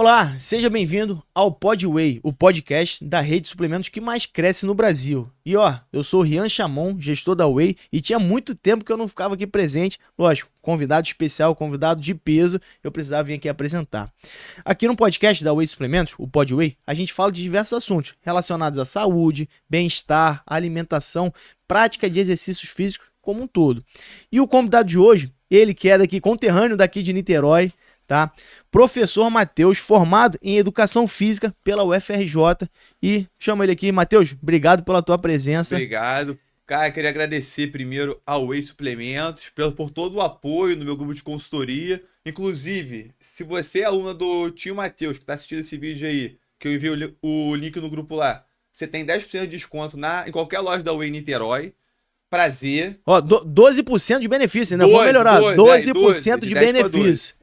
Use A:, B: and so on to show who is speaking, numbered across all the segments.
A: Olá, seja bem-vindo ao Podway, o podcast da rede de suplementos que mais cresce no Brasil. E eu sou o Rian Chamon, gestor da Whey, e tinha muito tempo que eu não ficava aqui presente. Lógico, convidado especial, convidado de peso, eu precisava vir aqui apresentar. Aqui no podcast da Whey Suplementos, o Podway, a gente fala de diversos assuntos relacionados à saúde, bem-estar, alimentação, prática de exercícios físicos como um todo. E o convidado de hoje, ele que é daqui, conterrâneo daqui de Niterói, tá? Professor Matheus, formado em Educação Física pela UFRJ. E chama ele aqui. Matheus, obrigado pela tua presença.
B: Obrigado. Cara, queria agradecer primeiro ao Whey Suplementos por todo o apoio no meu grupo de consultoria. Inclusive, se você é aluna do tio Matheus, que está assistindo esse vídeo aí, que eu envio o link no grupo lá, você tem 10% de desconto em qualquer loja da Whey Niterói. Prazer.
A: 12% de benefício, né? Vou melhorar. 12% de benefício.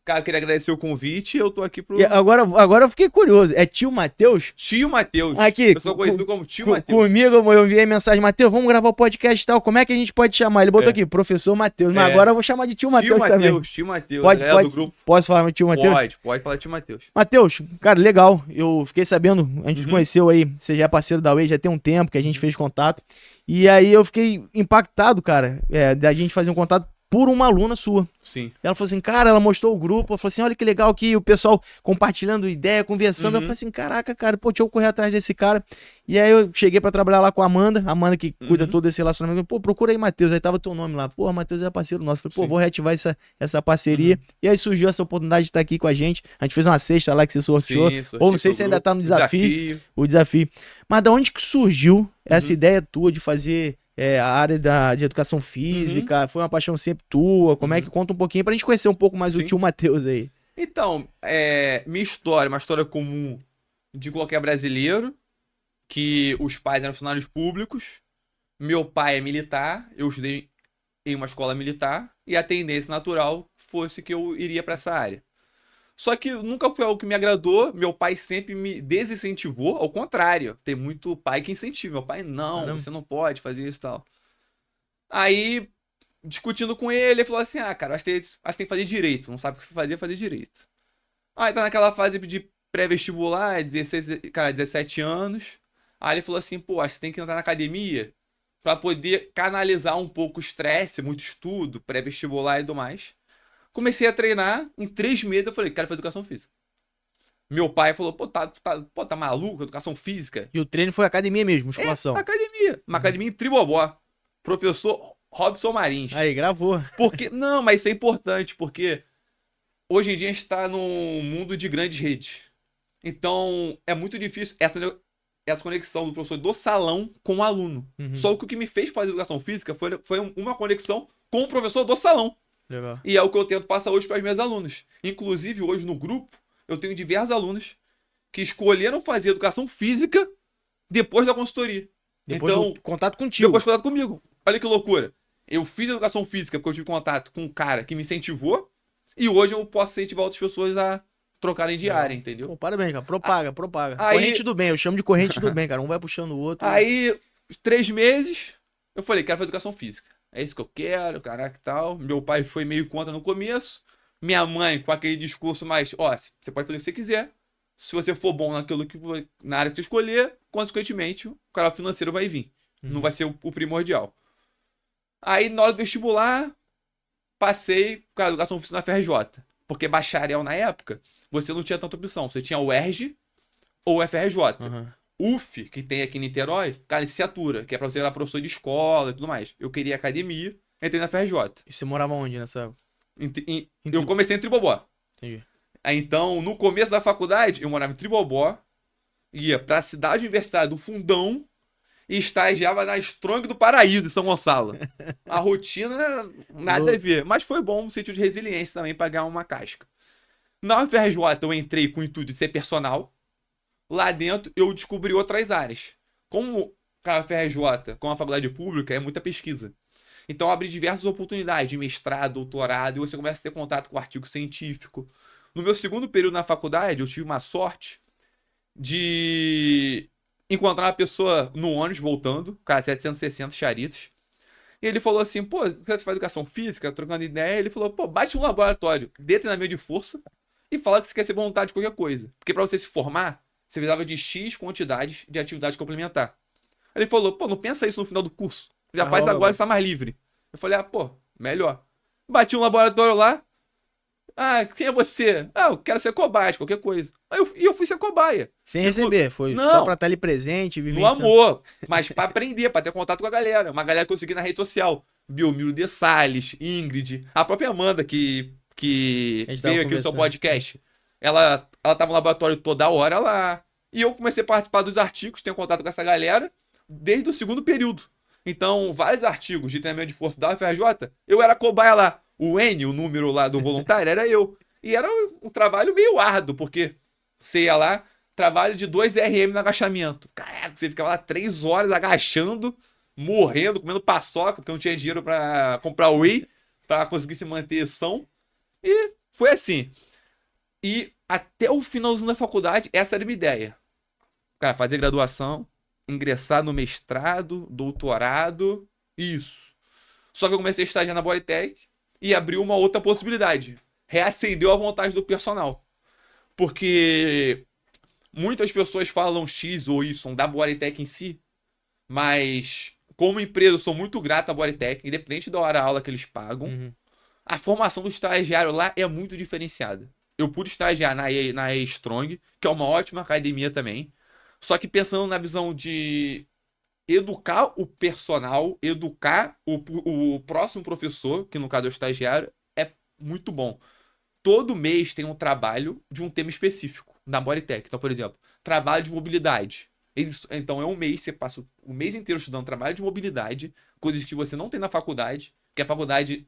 B: Cara, eu queria agradecer o convite e eu tô aqui pro...
A: E agora eu fiquei curioso. É tio Matheus?
B: Tio Matheus.
A: Aqui.
B: Eu sou conhecido como tio Matheus.
A: Comigo eu enviei mensagem, Matheus, vamos gravar o podcast e tal. Como é que a gente pode chamar? Ele botou aqui, professor Matheus. Mas agora eu vou chamar de tio Matheus também.
B: Tio Matheus.
A: Pode,
B: do grupo.
A: Posso falar tio Matheus?
B: Pode falar tio Matheus.
A: Matheus, cara, legal. Eu fiquei sabendo, a gente conheceu aí, você já é parceiro da Whey, já tem um tempo que a gente fez contato. E aí eu fiquei impactado, cara, da gente fazer um contato por uma aluna sua.
B: Sim.
A: Ela falou assim, cara, ela mostrou o grupo, ela falou assim, olha que legal aqui, o pessoal compartilhando ideia, conversando. Eu falei assim, caraca, cara, pô, deixa eu correr atrás desse cara. E aí eu cheguei pra trabalhar lá com a Amanda que cuida todo desse relacionamento. Pô, procura aí, Matheus, aí tava teu nome lá. Pô, Matheus é parceiro nosso. Eu falei, pô, vou reativar essa parceria. E aí surgiu essa oportunidade de estar aqui com a gente. A gente fez uma cesta lá que você sorteou. Ou não sei se ainda tá no desafio. O desafio. Mas da onde que surgiu essa ideia tua de fazer... a área de educação física, foi uma paixão sempre tua, como é que conta um pouquinho pra gente conhecer um pouco mais o tio Matheus aí.
B: Então, minha história, uma história comum de qualquer brasileiro, que os pais eram funcionários públicos, meu pai é militar, eu estudei em uma escola militar, e a tendência natural fosse que eu iria pra essa área. Só que nunca foi algo que me agradou, meu pai sempre me desincentivou, ao contrário, tem muito pai que incentiva, meu pai, não, caramba, você não pode fazer isso e tal. Aí, discutindo com ele falou assim, cara, acho que tem que fazer direito, não sabe o que fazer direito. Aí tá naquela fase de pré-vestibular, 17 anos, aí ele falou assim, pô, acho que você tem que entrar na academia pra poder canalizar um pouco o estresse, muito estudo, pré-vestibular e tudo mais. Comecei a treinar, em 3 meses eu falei, quero fazer educação física. Meu pai falou, tá maluco, educação física?
A: E o treino foi academia mesmo, musculação?
B: Academia. Uma academia em Tribobó. Professor Robson Marins.
A: Aí, gravou.
B: Não, mas isso é importante, porque hoje em dia a gente está num mundo de grandes redes. Então, é muito difícil essa conexão do professor do salão com o aluno. Só que o que me fez fazer educação física foi uma conexão com o professor do salão.
A: Legal.
B: E é o que eu tento passar hoje para as minhas alunas. Inclusive, hoje no grupo, eu tenho diversos alunos que escolheram fazer educação física depois da consultoria.
A: Depois
B: então,
A: do contato contigo.
B: Depois do contato comigo. Olha que loucura. Eu fiz educação física porque eu tive contato com um cara que me incentivou e hoje eu posso incentivar outras pessoas a trocarem de área, entendeu?
A: Pô, parabéns, cara. Propaga.
B: Aí,
A: corrente do bem, eu chamo de corrente do bem, cara. Um vai puxando o outro.
B: Aí, 3 meses, eu falei, quero fazer educação física. É isso que eu quero, caraca e tal. Meu pai foi meio contra no começo. Minha mãe com aquele discurso mais, você pode fazer o que você quiser. Se você for bom na área que você escolher, consequentemente, o cara financeiro vai vir. Não vai ser o primordial. Aí, na hora do vestibular, passei, cara, educação física na FRJ. Porque bacharel na época, você não tinha tanta opção. Você tinha o ERJ ou o FRJ. UF, que tem aqui em Niterói, cara, licenciatura, que é pra você virar professor de escola e tudo mais. Eu queria academia, entrei na FRJ.
A: E você morava onde nessa?
B: Eu comecei em Tribobó.
A: Entendi.
B: Aí, então, no começo da faculdade, eu morava em Tribobó, ia pra cidade universitária do Fundão e estagiava na Strong do Paraíso, em São Gonçalo. A rotina, nada a ver. Mas foi bom um sentido de resiliência também pra ganhar uma casca. Na FRJ, eu entrei com o intuito de ser personal. Lá dentro, eu descobri outras áreas. Como a FRJ, como a faculdade pública, é muita pesquisa. Então, abre diversas oportunidades de mestrado, doutorado, e você começa a ter contato com artigo científico. No meu segundo período na faculdade, eu tive uma sorte de encontrar uma pessoa no ônibus voltando, cara, 760 charitas. E ele falou assim, pô, você faz educação física, trocando ideia. Ele falou, pô, bate um laboratório de treinamento de força e fala que você quer ser voluntário de qualquer coisa. Porque pra você se formar, você precisava de X quantidades de atividade complementar. Aí ele falou, pô, não pensa isso no final do curso. Já
A: Ah,
B: faz
A: rola
B: agora
A: agora.
B: que você tá mais livre. Eu falei, pô, melhor. Bati um laboratório lá. Ah, quem é você? Ah, eu quero ser cobaia de qualquer coisa. E eu fui ser cobaia.
A: Sem
B: E
A: receber, foi só pra
B: não,
A: estar ali presente,
B: no
A: vivenciando.
B: amor. Mas pra aprender, pra ter contato com a galera. Uma galera que eu segui na rede social. Biomiro de Salles, Ingrid, a própria Amanda que
A: A gente tava
B: veio aqui no seu
A: conversando.
B: podcast. Ela tava no laboratório toda hora lá. E eu comecei a participar dos artigos, tenho contato com essa galera desde o segundo período. Então, vários artigos de treinamento de força da UFRJ, eu era cobaia lá. O N, o número lá do voluntário, era eu. E era um trabalho meio árduo, porque você ia lá, trabalho de 2 RM no agachamento. Caraca, você ficava lá 3 horas agachando, morrendo, comendo paçoca, porque não tinha dinheiro pra comprar whey, pra conseguir se manter são. E foi assim. E até o finalzinho da faculdade, essa era a minha ideia. Cara, fazer graduação, ingressar no mestrado, doutorado, isso. Só que eu comecei a estagiar na Bodytech e abriu uma outra possibilidade. Reacendeu a vontade do personal. Porque muitas pessoas falam X ou Y da Bodytech em si, mas como empresa eu sou muito grato à Bodytech, independente da hora-aula que eles pagam.
A: Uhum.
B: A formação do estagiário lá é muito diferenciada. Eu pude estagiar na E-Strong, que é uma ótima academia também. Só que pensando na visão de educar o personal, educar o próximo professor, que no caso é o estagiário, é muito bom. Todo mês tem um trabalho de um tema específico na Bodytech. Então, por exemplo, trabalho de mobilidade. Então, é um mês, você passa o mês inteiro estudando trabalho de mobilidade, coisas que você não tem na faculdade, que a faculdade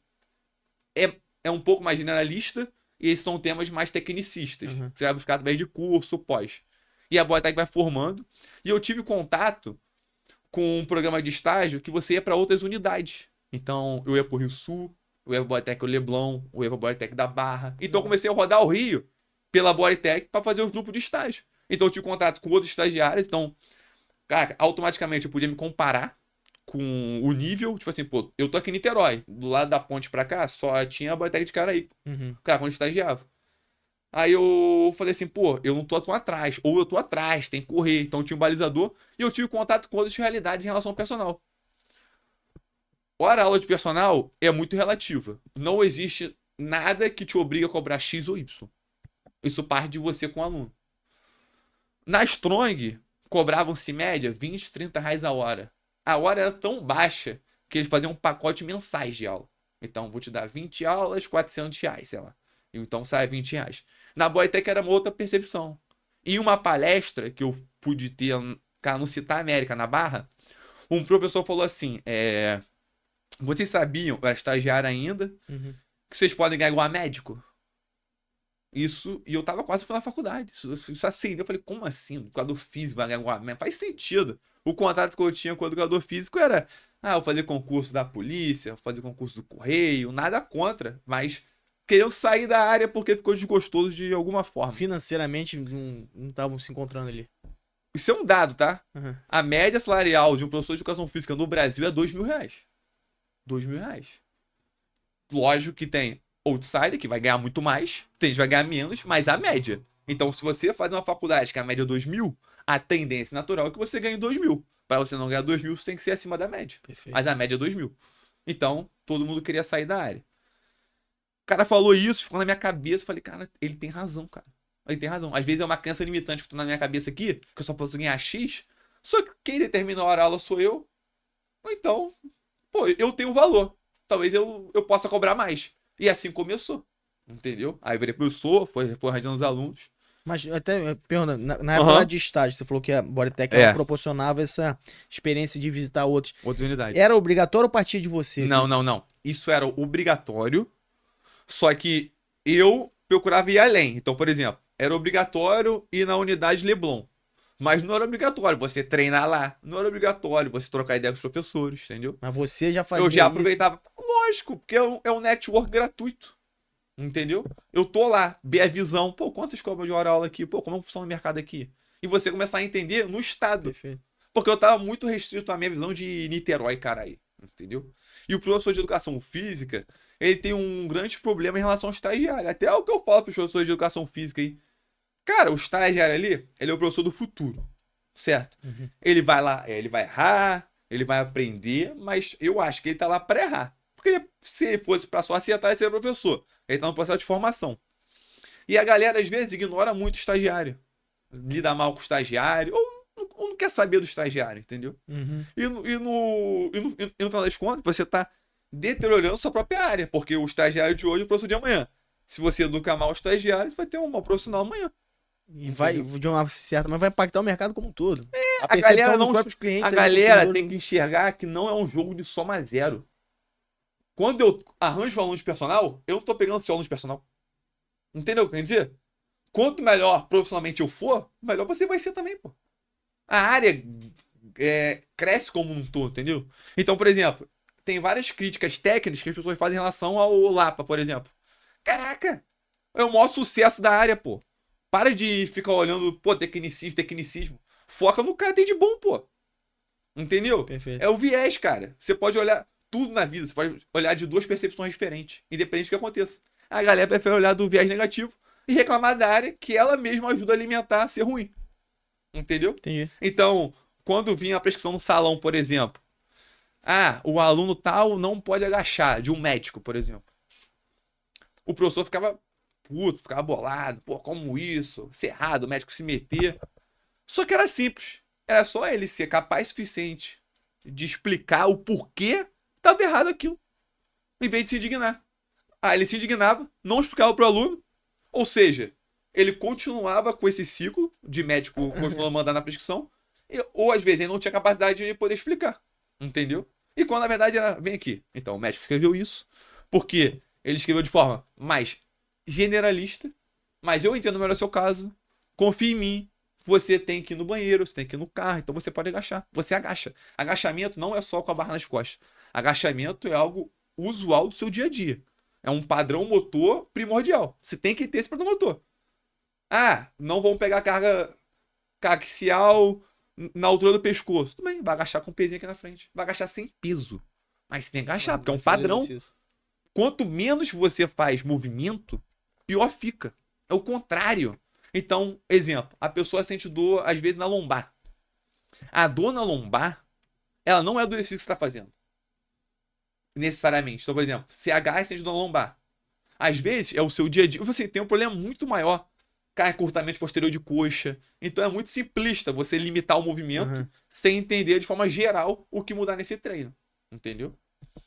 B: é um pouco mais generalista e esses são temas mais tecnicistas.
A: Uhum.
B: Que você vai buscar através de curso, pós. E a Bodytech vai formando. E eu tive contato com um programa de estágio que você ia para outras unidades. Então, eu ia para o Rio Sul, eu ia para a Bodytech Leblon, eu ia para a Bodytech da Barra. Então, eu comecei a rodar o Rio pela Bodytech para fazer os grupos de estágio. Então, eu tive contato com outros estagiários. Então, cara, automaticamente eu podia me comparar com o nível. Tipo assim, pô, eu tô aqui em Niterói. Do lado da ponte pra cá, só tinha a Bodytech de Caraí.
A: Uhum.
B: Cara, quando eu estagiava. Aí eu falei assim, pô, eu não tô tão atrás. Ou eu tô atrás, tem que correr. Então, eu tinha um balizador. E eu tive contato com outras realidades em relação ao personal. Ora, a aula de personal é muito relativa. Não existe nada que te obrigue a cobrar X ou Y. Isso parte de você com o aluno. Na Strong, cobravam-se média 20, 30 reais a hora. A hora era tão baixa que eles faziam um pacote mensais de aula. Então, vou te dar 20 aulas, 400 reais, sei lá. Então, sai 20 reais. Na Bodytech era uma outra percepção. Em uma palestra que eu pude ter, cara, no Citar América, na Barra, um professor falou assim, vocês sabiam, eu era estagiário ainda,
A: Uhum.
B: que vocês podem ganhar igual a médico? Isso, e eu tava quase no final da faculdade. Isso acendeu. Eu falei, como assim? O educador físico vai ganhar igual a médico? Faz sentido. O contato que eu tinha com o educador físico era, eu fazia concurso da polícia, eu fazia concurso do correio, nada contra, mas queriam sair da área porque ficou desgostoso de alguma forma.
A: Financeiramente não estavam se encontrando ali.
B: Isso é um dado, tá?
A: Uhum.
B: A média salarial de um professor de educação física no Brasil é 2 mil reais. 2 mil reais. Lógico que tem outsider, que vai ganhar muito mais, tem gente que vai ganhar menos, mas a média. Então, se você faz uma faculdade que a média é 2 mil, a tendência natural é que você ganhe 2 mil. Para você não ganhar 2 mil, você tem que ser acima da média.
A: Perfeito.
B: Mas a média é 2 mil. Então, todo mundo queria sair da área. O cara falou isso, ficou na minha cabeça. Eu falei, cara, ele tem razão, cara. Ele tem razão. Às vezes é uma crença limitante que tô na minha cabeça aqui, que eu só posso ganhar X. Só que quem determina a hora aula sou eu. Então, pô, eu tenho valor. Talvez eu possa cobrar mais. E assim começou. Entendeu? Aí eu virei professor, foi arranjando os alunos.
A: Mas até pergunta, na época lá de estágio, você falou que a Bodytech ela proporcionava essa experiência de visitar outros.
B: Outras unidades.
A: Era obrigatório ou partia de você?
B: Não. Isso era obrigatório. Só que eu procurava ir além. Então, por exemplo, era obrigatório ir na unidade Leblon. Mas não era obrigatório você treinar lá. Não era obrigatório você trocar ideia com os professores, entendeu?
A: Mas você já fazia
B: Eu já
A: isso?
B: aproveitava. Lógico, porque é um network gratuito. Entendeu? Eu tô lá, ver a visão. Pô, quantas cobras de hora aula aqui? Pô, como funciona o mercado aqui? E você começar a entender no estado.
A: Perfeito.
B: Porque eu tava muito restrito à minha visão de Niterói, Caraí. Entendeu? E o professor de educação física, ele tem um grande problema em relação ao estagiário. Até o que eu falo para os professores de educação física aí. Cara, o estagiário ali, ele é o professor do futuro, certo? Ele vai lá, ele vai errar, ele vai aprender, mas eu acho que ele tá lá para errar. Porque se ele fosse para só acertar, ele seria professor. Ele tá no processo de formação. E a galera, às vezes, ignora muito o estagiário. Lida mal com o estagiário, ou não quer saber do estagiário, entendeu? E no final das contas, você tá deteriorando sua própria área, porque o estagiário de hoje é o professor de amanhã. Se você educar mal o estagiário, você vai ter um mau profissional amanhã.
A: E vai, de uma certa, mas vai impactar o mercado como um todo. A
B: A
A: percepção
B: galera
A: dos
B: não,
A: próprios clientes.
B: a
A: ali,
B: galera
A: consumidores,
B: tem que enxergar que não é um jogo de soma zero. Quando eu arranjo um aluno de personal, eu não tô pegando seu aluno de personal. Entendeu o que eu quero dizer? Quanto melhor profissionalmente eu for, melhor você vai ser também, pô. A área cresce como um todo, entendeu? Então, por exemplo, tem várias críticas técnicas que as pessoas fazem em relação ao Lapa, por exemplo. Caraca, é o maior sucesso da área, pô. Para de ficar olhando, pô, tecnicismo. Foca no cara que tem de bom, pô. Entendeu?
A: Perfeito.
B: É o viés, cara. Você pode olhar tudo na vida, você pode olhar de duas percepções diferentes, independente do que aconteça. A galera prefere olhar do viés negativo e reclamar da área que ela mesma ajuda a alimentar a ser ruim. Entendeu?
A: Entendi.
B: Então, quando vinha a prescrição no salão, por exemplo, o aluno tal não pode agachar, de um médico, por exemplo. O professor ficava puto, ficava bolado, pô, como isso? Isso é errado, o médico se meter. Só que era simples. Era só ele ser capaz o suficiente de explicar o porquê estava errado aquilo, em vez de se indignar. Ele se indignava, não explicava pro aluno, ou seja, ele continuava com esse ciclo de médico continuando mandando a prescrição, ou às vezes ele não tinha capacidade de poder explicar, entendeu? E quando na verdade era, vem aqui, então o médico escreveu isso, porque ele escreveu de forma mais generalista, mas eu entendo melhor o seu caso, confie em mim, você tem que ir no banheiro, você tem que ir no carro, então você pode agachar, você agacha. Agachamento não é só com a barra nas costas, agachamento é algo usual do seu dia a dia. É um padrão motor primordial. Você tem que ter esse padrão motor. Não vão pegar carga axial na altura do pescoço. Tudo bem, vai agachar com o pezinho aqui na frente. Vai agachar sem peso. Mas você tem que agachar, porque é um padrão. Quanto menos você faz movimento, pior fica. É o contrário. Então, exemplo, a pessoa sente dor, às vezes, na lombar. A dor na lombar, ela não é do exercício que você está fazendo. Necessariamente. Então, por exemplo, CH sente dor na lombar. Às vezes, é o seu dia a dia. Você tem um problema muito maior. Encurtamento posterior de coxa. Então, é muito simplista você limitar o movimento sem entender de forma geral o que mudar nesse treino. Entendeu?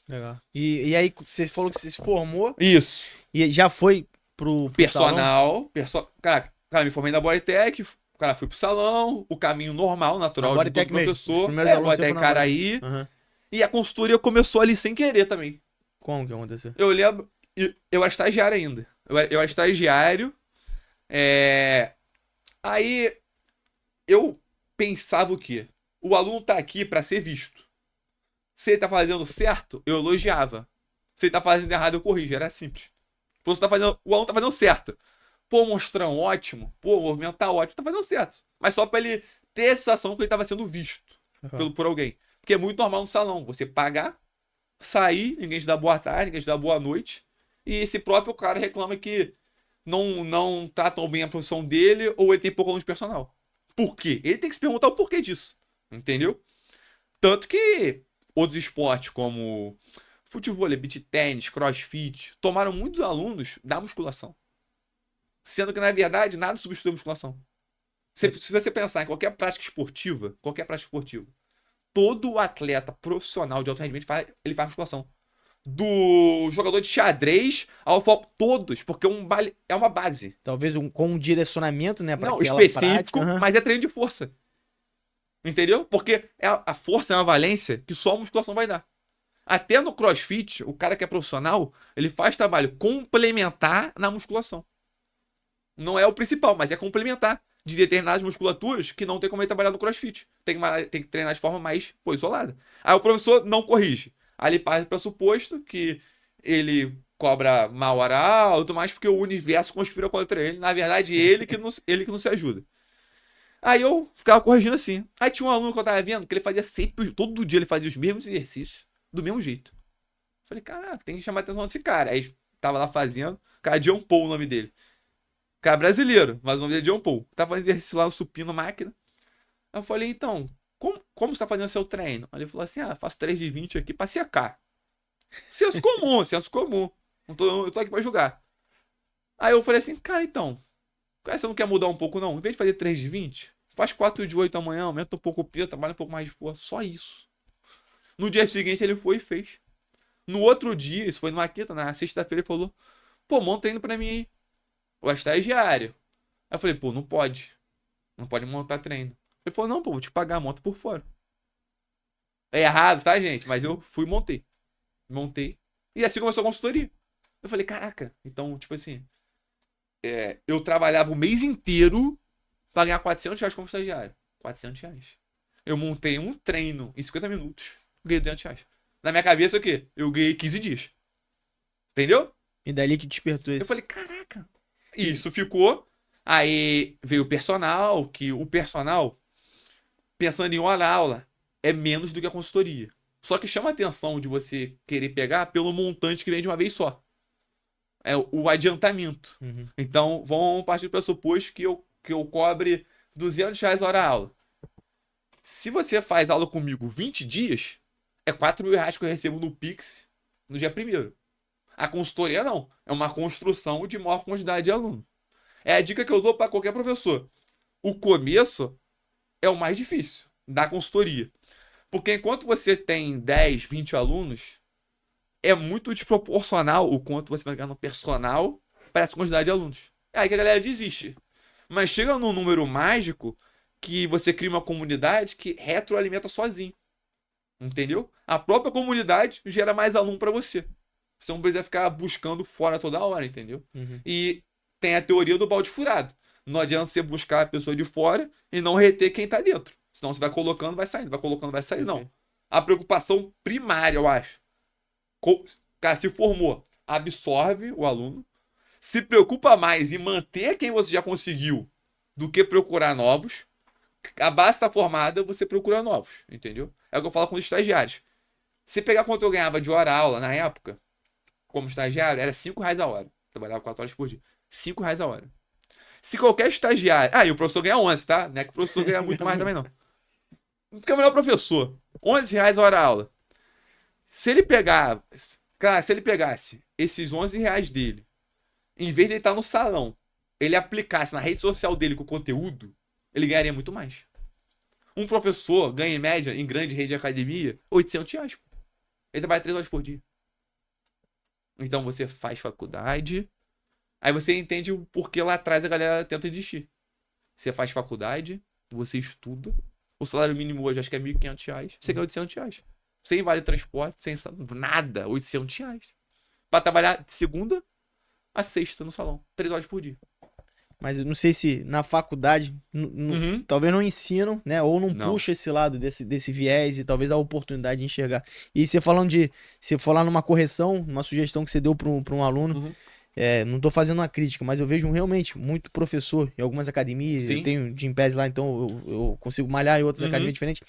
A: Legal. E aí, você falou que você se formou.
B: Isso.
A: E já foi pro
B: personal. Cara, me formei na Bodytech. Cara, fui pro salão. O caminho normal, natural de todo professor. Bodytech Caraí. E a consultoria começou ali sem querer também.
A: Como que aconteceu?
B: Eu lembro. Eu era estagiário ainda. Eu era estagiário. Aí eu pensava o quê? O aluno tá aqui para ser visto. Se ele tá fazendo certo, eu elogiava. Se ele tá fazendo errado, eu corrijo. Era simples. O aluno tá fazendo certo. Pô, mostrão ótimo. Pô, o movimento tá ótimo. Tá fazendo certo. Mas só pra ele ter a sensação que ele tava sendo visto por alguém. Porque é muito normal no salão. Você pagar, sair, ninguém te dá boa tarde, ninguém te dá boa noite. E esse próprio cara reclama que não tratam bem a profissão dele ou ele tem pouco aluno de personal. Por quê? Ele tem que se perguntar o porquê disso. Entendeu? Tanto que outros esportes como futebol, beach tênis, crossfit, tomaram muitos alunos da musculação. Sendo que, na verdade, nada substitui a musculação. Se você pensar em qualquer prática esportiva, todo atleta profissional de alto rendimento ele faz musculação. Do jogador de xadrez ao todos, porque é uma base.
A: Talvez com um direcionamento, né?
B: Não, específico, mas é treino de força. Entendeu? Porque a força é uma valência que só a musculação vai dar. Até no crossfit, o cara que é profissional, ele faz trabalho complementar na musculação. Não é o principal, mas é complementar de determinadas musculaturas que não tem como ele trabalhar no crossfit. Tem que treinar de forma mais isolada. Aí o professor não corrige. Aí ele parte do pressuposto que ele cobra mal hora alto, mais porque o universo conspira contra ele. Na verdade, ele que não se ajuda. Aí eu ficava corrigindo assim. Aí tinha um aluno que eu tava vendo que ele fazia sempre, todo dia ele fazia os mesmos exercícios, do mesmo jeito. Falei, caraca, tem que chamar a atenção desse cara. Aí tava lá fazendo, cara, John Paul o nome dele. Cara brasileiro, mas o nome dele é John Paul. Tava fazendo exercício lá no supino, máquina. Aí eu falei, então, como você tá fazendo seu treino? Aí ele falou assim, faço 3 de 20 aqui pra secar. Senso comum, senso comum. Eu tô aqui pra jogar. Aí eu falei assim, cara, então, cara, você não quer mudar um pouco não? Em vez de fazer 3 de 20, faz 4 de 8 amanhã, aumenta um pouco o peso, trabalha um pouco mais de força. Só isso. No dia seguinte ele foi e fez. No outro dia, isso foi numa quinta, na sexta-feira ele falou, pô, monta treino pra mim aí. O estagiário. Aí eu falei, pô, não pode. Não pode montar treino. Ele falou, não, pô, vou te pagar, monta por fora. É errado, tá, gente? Mas eu fui e montei. Montei. E assim começou a consultoria. Eu falei, caraca. Então, tipo assim, eu trabalhava o mês inteiro pra ganhar R$ 400 como estagiário. R$ 400. Eu montei um treino em 50 minutos. Ganhei R$ 200. Na minha cabeça, o quê? Eu ganhei 15 dias. Entendeu?
A: E dali que despertou
B: Eu
A: esse.
B: falei, caraca. Isso ficou. Aí veio o personal, que o personal, pensando em hora aula, é menos do que a consultoria. Só que chama a atenção de você querer pegar pelo montante que vem de uma vez só. É o adiantamento.
A: Uhum.
B: Então, vamos partir do pressuposto que eu cobre R$ 200 hora aula. Se você faz aula comigo 20 dias, é R$ 4.000 que eu recebo no Pix no dia 1º. A consultoria não. É uma construção de maior quantidade de aluno. É a dica que eu dou para qualquer professor. O começo é o mais difícil da consultoria. Porque enquanto você tem 10, 20 alunos, é muito desproporcional o quanto você vai ganhar no personal para essa quantidade de alunos. É aí que a galera desiste. Mas chega num número mágico que você cria uma comunidade que retroalimenta sozinho. Entendeu? A própria comunidade gera mais aluno para você. Você não precisa ficar buscando fora toda hora, entendeu?
A: Uhum.
B: E tem a teoria do balde furado. Não adianta você buscar a pessoa de fora e não reter quem tá dentro. Senão você vai colocando, vai saindo, vai colocando, vai saindo. Não. A preocupação primária, eu acho. Cara, se formou, absorve o aluno, se preocupa mais em manter quem você já conseguiu do que procurar novos. A base está formada, você procura novos, entendeu? É o que eu falo com os estagiários. Se pegar quanto eu ganhava de hora aula na época, como estagiário, era R$ 5 a hora. Trabalhava 4 horas por dia. R$ 5 a hora. Se qualquer estagiário. E o professor ganha 11, tá? Não é que o professor ganha muito mais também, não. Fica melhor professor. R$ 11 a hora aula. Se ele pegar. Cara, se ele pegasse esses R$ 11 dele, em vez de ele estar no salão, ele aplicasse na rede social dele com o conteúdo, ele ganharia muito mais. Um professor ganha em média, em grande rede de academia, R$ 800. Ele trabalha 3 horas por dia. Então você faz faculdade. Aí você entende o porquê lá atrás a galera tenta desistir. Você faz faculdade, você estuda. O salário mínimo hoje acho que é R$ 1.500. Você ganha R$ 800. Sem vale transporte, sem nada. R$ 800. Pra trabalhar de segunda a sexta no salão. 3 horas por dia.
A: Mas eu não sei se na faculdade, talvez não ensinam, né? Ou não puxa esse lado desse viés e talvez a oportunidade de enxergar. E você falando se for lá numa correção, uma sugestão que você deu para um aluno, não tô fazendo uma crítica, mas eu vejo realmente muito professor em algumas academias.
B: Sim.
A: Eu tenho Gympass lá, então eu consigo malhar em outras academias diferentes.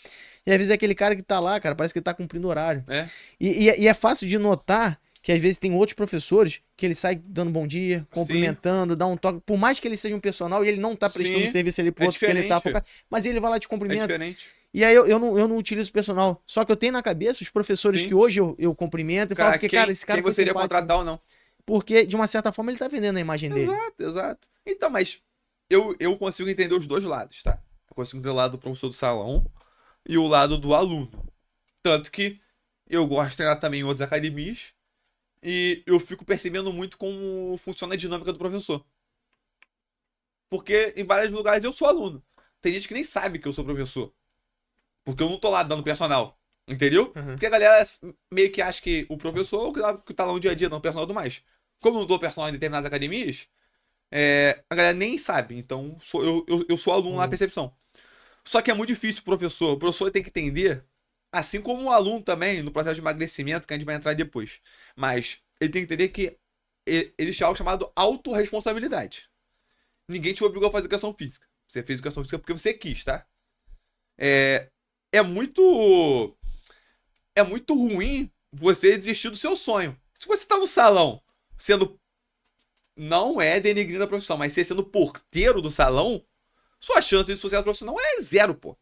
A: E às vezes é aquele cara que tá lá, cara, parece que ele tá cumprindo horário.
B: É.
A: E é fácil de notar que às vezes tem outros professores que ele sai dando bom dia, cumprimentando, dá um toque. Por mais que ele seja um personal e ele não tá prestando serviço ali pro outro, porque ele tá focado, mas ele vai lá te cumprimenta.
B: É diferente.
A: E aí eu não utilizo o personal. Só que eu tenho na cabeça os professores que hoje eu cumprimento e falo, porque, cara, esse cara
B: quem você iria contratar ou não.
A: Porque, de uma certa forma, ele tá vendendo a imagem dele.
B: Exato. Então, mas eu consigo entender os dois lados, tá? Eu consigo entender o lado do professor do salão e o lado do aluno. Tanto que eu gosto de treinar também em outras academias e eu fico percebendo muito como funciona a dinâmica do professor. Porque em vários lugares eu sou aluno. Tem gente que nem sabe que eu sou professor. Porque eu não tô lá dando personal. Entendeu? Porque a galera meio que acha que o professor é o que tá lá no dia a dia, não o personal do mais. Como eu não dou personal em determinadas academias, a galera nem sabe. Então, eu sou aluno lá na percepção. Só que é muito difícil o professor tem que entender, assim como o aluno também, no processo de emagrecimento, que a gente vai entrar depois. Mas ele tem que entender que existe algo chamado autorresponsabilidade. Ninguém te obrigou a fazer educação física. Você fez educação física porque você quis, tá? É muito ruim você desistiu do seu sonho. Se você tá no salão sendo. Não é denegrindo a profissão, mas você sendo porteiro do salão, sua chance de sucesso profissional é zero, pô.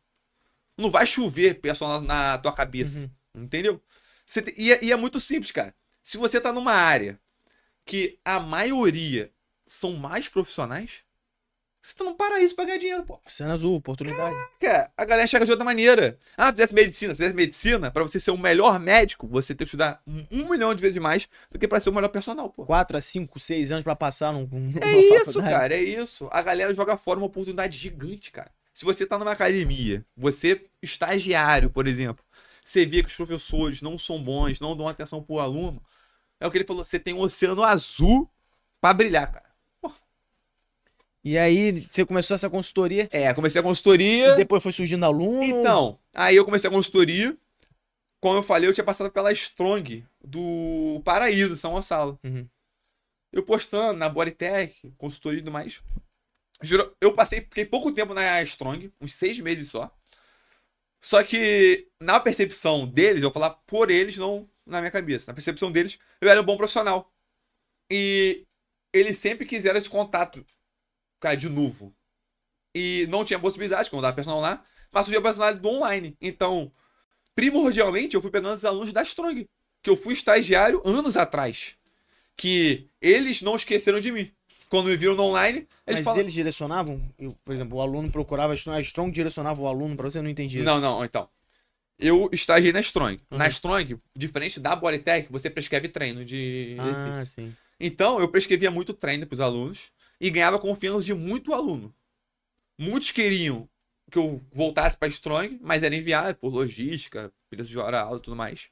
B: Não vai chover personal na tua cabeça. Entendeu? E é muito simples, cara. Se você tá numa área que a maioria são mais profissionais, você tá num paraíso pra ganhar dinheiro, pô.
A: Cena azul, oportunidade.
B: Cara, a galera chega de outra maneira. Ah, fizesse medicina, pra você ser o melhor médico, você tem que estudar 1 milhão de vezes mais do que pra ser o melhor personal, pô.
A: 4 a 5, 6 anos pra passar numa
B: É isso,
A: faculdade.
B: cara, é isso. A galera joga fora uma oportunidade gigante, cara. Se você tá numa academia, você, estagiário, por exemplo, você vê que os professores não são bons, não dão atenção pro aluno, é o que ele falou, você tem um oceano azul pra brilhar, cara.
A: E aí, você começou essa consultoria
B: Comecei a
A: e
B: consultoria.
A: depois foi surgindo aluno.
B: Então, aí eu comecei a consultoria. Como eu falei, eu tinha passado pela Strong do Paraíso, São Gonçalo.
A: Uhum.
B: Eu postando na Bodytech, consultoria e tudo mais. Juro, fiquei pouco tempo na Strong, uns 6 meses só. Só que na percepção deles, eu vou falar por eles, não na minha cabeça. Na percepção deles, eu era um bom profissional. E eles sempre quiseram esse contato, cara, de novo. E não tinha possibilidade, como dava personal lá, mas surgiu a personalidade do online. Então, primordialmente, eu fui pegando os alunos da Strong, que eu fui estagiário anos atrás. Que eles não esqueceram de mim. Quando me viram no online, eles
A: Mas
B: falaram...
A: eles direcionavam? Por exemplo, o aluno procurava a Strong direcionava o aluno pra você? Eu não entendi isso.
B: Não, então. Eu estagiei na Strong.
A: Uhum.
B: Na Strong, diferente da Bodytech, você prescreve treino de exercício.
A: Ah, sim.
B: Então, eu prescrevia muito treino pros alunos e ganhava confiança de muito aluno. Muitos queriam que eu voltasse pra Strong, mas era enviado por logística, preço de hora alta e tudo mais.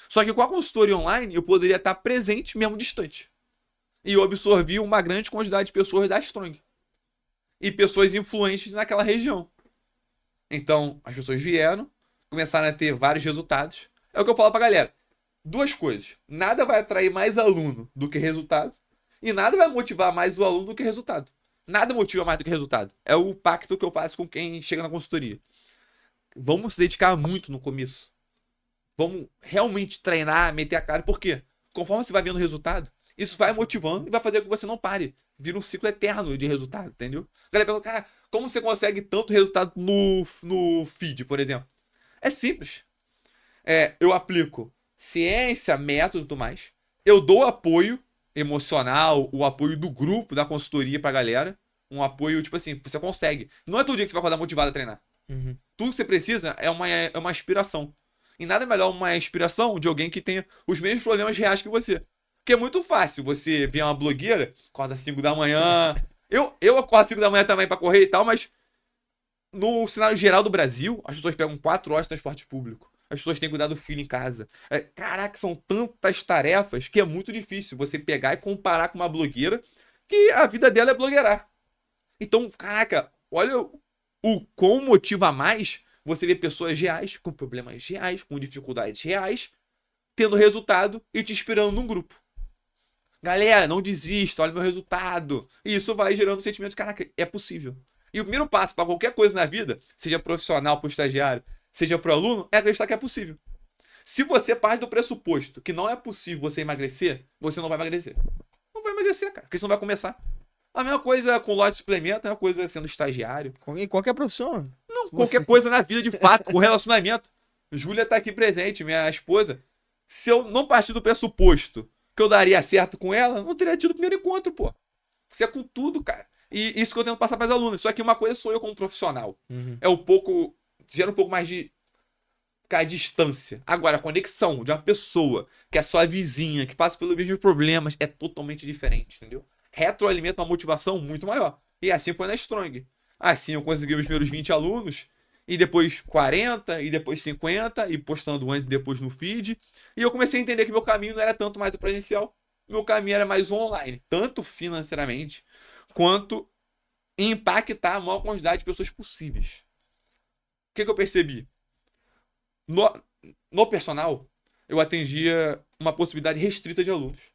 B: Só que com a consultoria online, eu poderia estar presente mesmo distante. E eu absorvi uma grande quantidade de pessoas da Strong. E pessoas influentes naquela região. Então, as pessoas vieram, começaram a ter vários resultados. É o que eu falo pra galera. 2 coisas. Nada vai atrair mais aluno do que resultado. E nada vai motivar mais o aluno do que resultado. Nada motiva mais do que resultado. É o pacto que eu faço com quem chega na consultoria. Vamos se dedicar muito no começo. Vamos realmente treinar, meter a cara. Por quê? Conforme você vai vendo o resultado, isso vai motivando e vai fazer com que você não pare. Vira um ciclo eterno de resultado, entendeu? A galera pergunta, cara, como você consegue tanto resultado no feed, por exemplo? É simples. Eu aplico ciência, método e tudo mais. Eu dou apoio emocional, o apoio do grupo, da consultoria pra galera. Um apoio, tipo assim, você consegue. Não é todo dia que você vai acordar motivado a treinar.
A: Uhum.
B: Tudo que você precisa é uma inspiração. E nada melhor uma inspiração de alguém que tenha os mesmos problemas reais que você. Porque é muito fácil você ver uma blogueira, acorda às 5 da manhã. Eu acordo às 5 da manhã também pra correr e tal, mas no cenário geral do Brasil, as pessoas pegam 4 horas de transporte público. As pessoas têm que cuidar do filho em casa. Caraca, são tantas tarefas que é muito difícil você pegar e comparar com uma blogueira que a vida dela é blogueirar. Então, caraca, olha o quão motiva mais você ver pessoas reais, com problemas reais, com dificuldades reais, tendo resultado e te inspirando num grupo. Galera, não desista, olha o meu resultado. E isso vai gerando um sentimento de, caraca, é possível. E o primeiro passo para qualquer coisa na vida, seja profissional para o estagiário, seja para o aluno, é acreditar que é possível. Se você parte do pressuposto que não é possível você emagrecer, você não vai emagrecer. Não vai emagrecer, cara, porque você não vai começar. A mesma coisa com loja de suplemento, a mesma coisa sendo estagiário.
A: Em qualquer profissão.
B: Não,
A: Você-
B: qualquer coisa na vida de fato, com relacionamento. Júlia tá aqui presente, minha esposa. Se eu não partir do pressuposto que eu daria certo com ela, não teria tido o primeiro encontro, pô. Você é com tudo, cara. E isso que eu tento passar para as alunas. Só que uma coisa sou eu como profissional.
A: Uhum.
B: Gera um pouco mais de, cara, distância. Agora, a conexão de uma pessoa que é sua vizinha, que passa pelos mesmos problemas, é totalmente diferente, entendeu? Retroalimenta uma motivação muito maior. E assim foi na Strong. Assim eu consegui os primeiros 20 alunos, e depois 40, e depois 50, e postando antes e depois no feed. E eu comecei a entender que meu caminho não era tanto mais o presencial, meu caminho era mais o online, tanto financeiramente, quanto em impactar a maior quantidade de pessoas possíveis. O que eu percebi? No personal, eu atendia uma possibilidade restrita de alunos,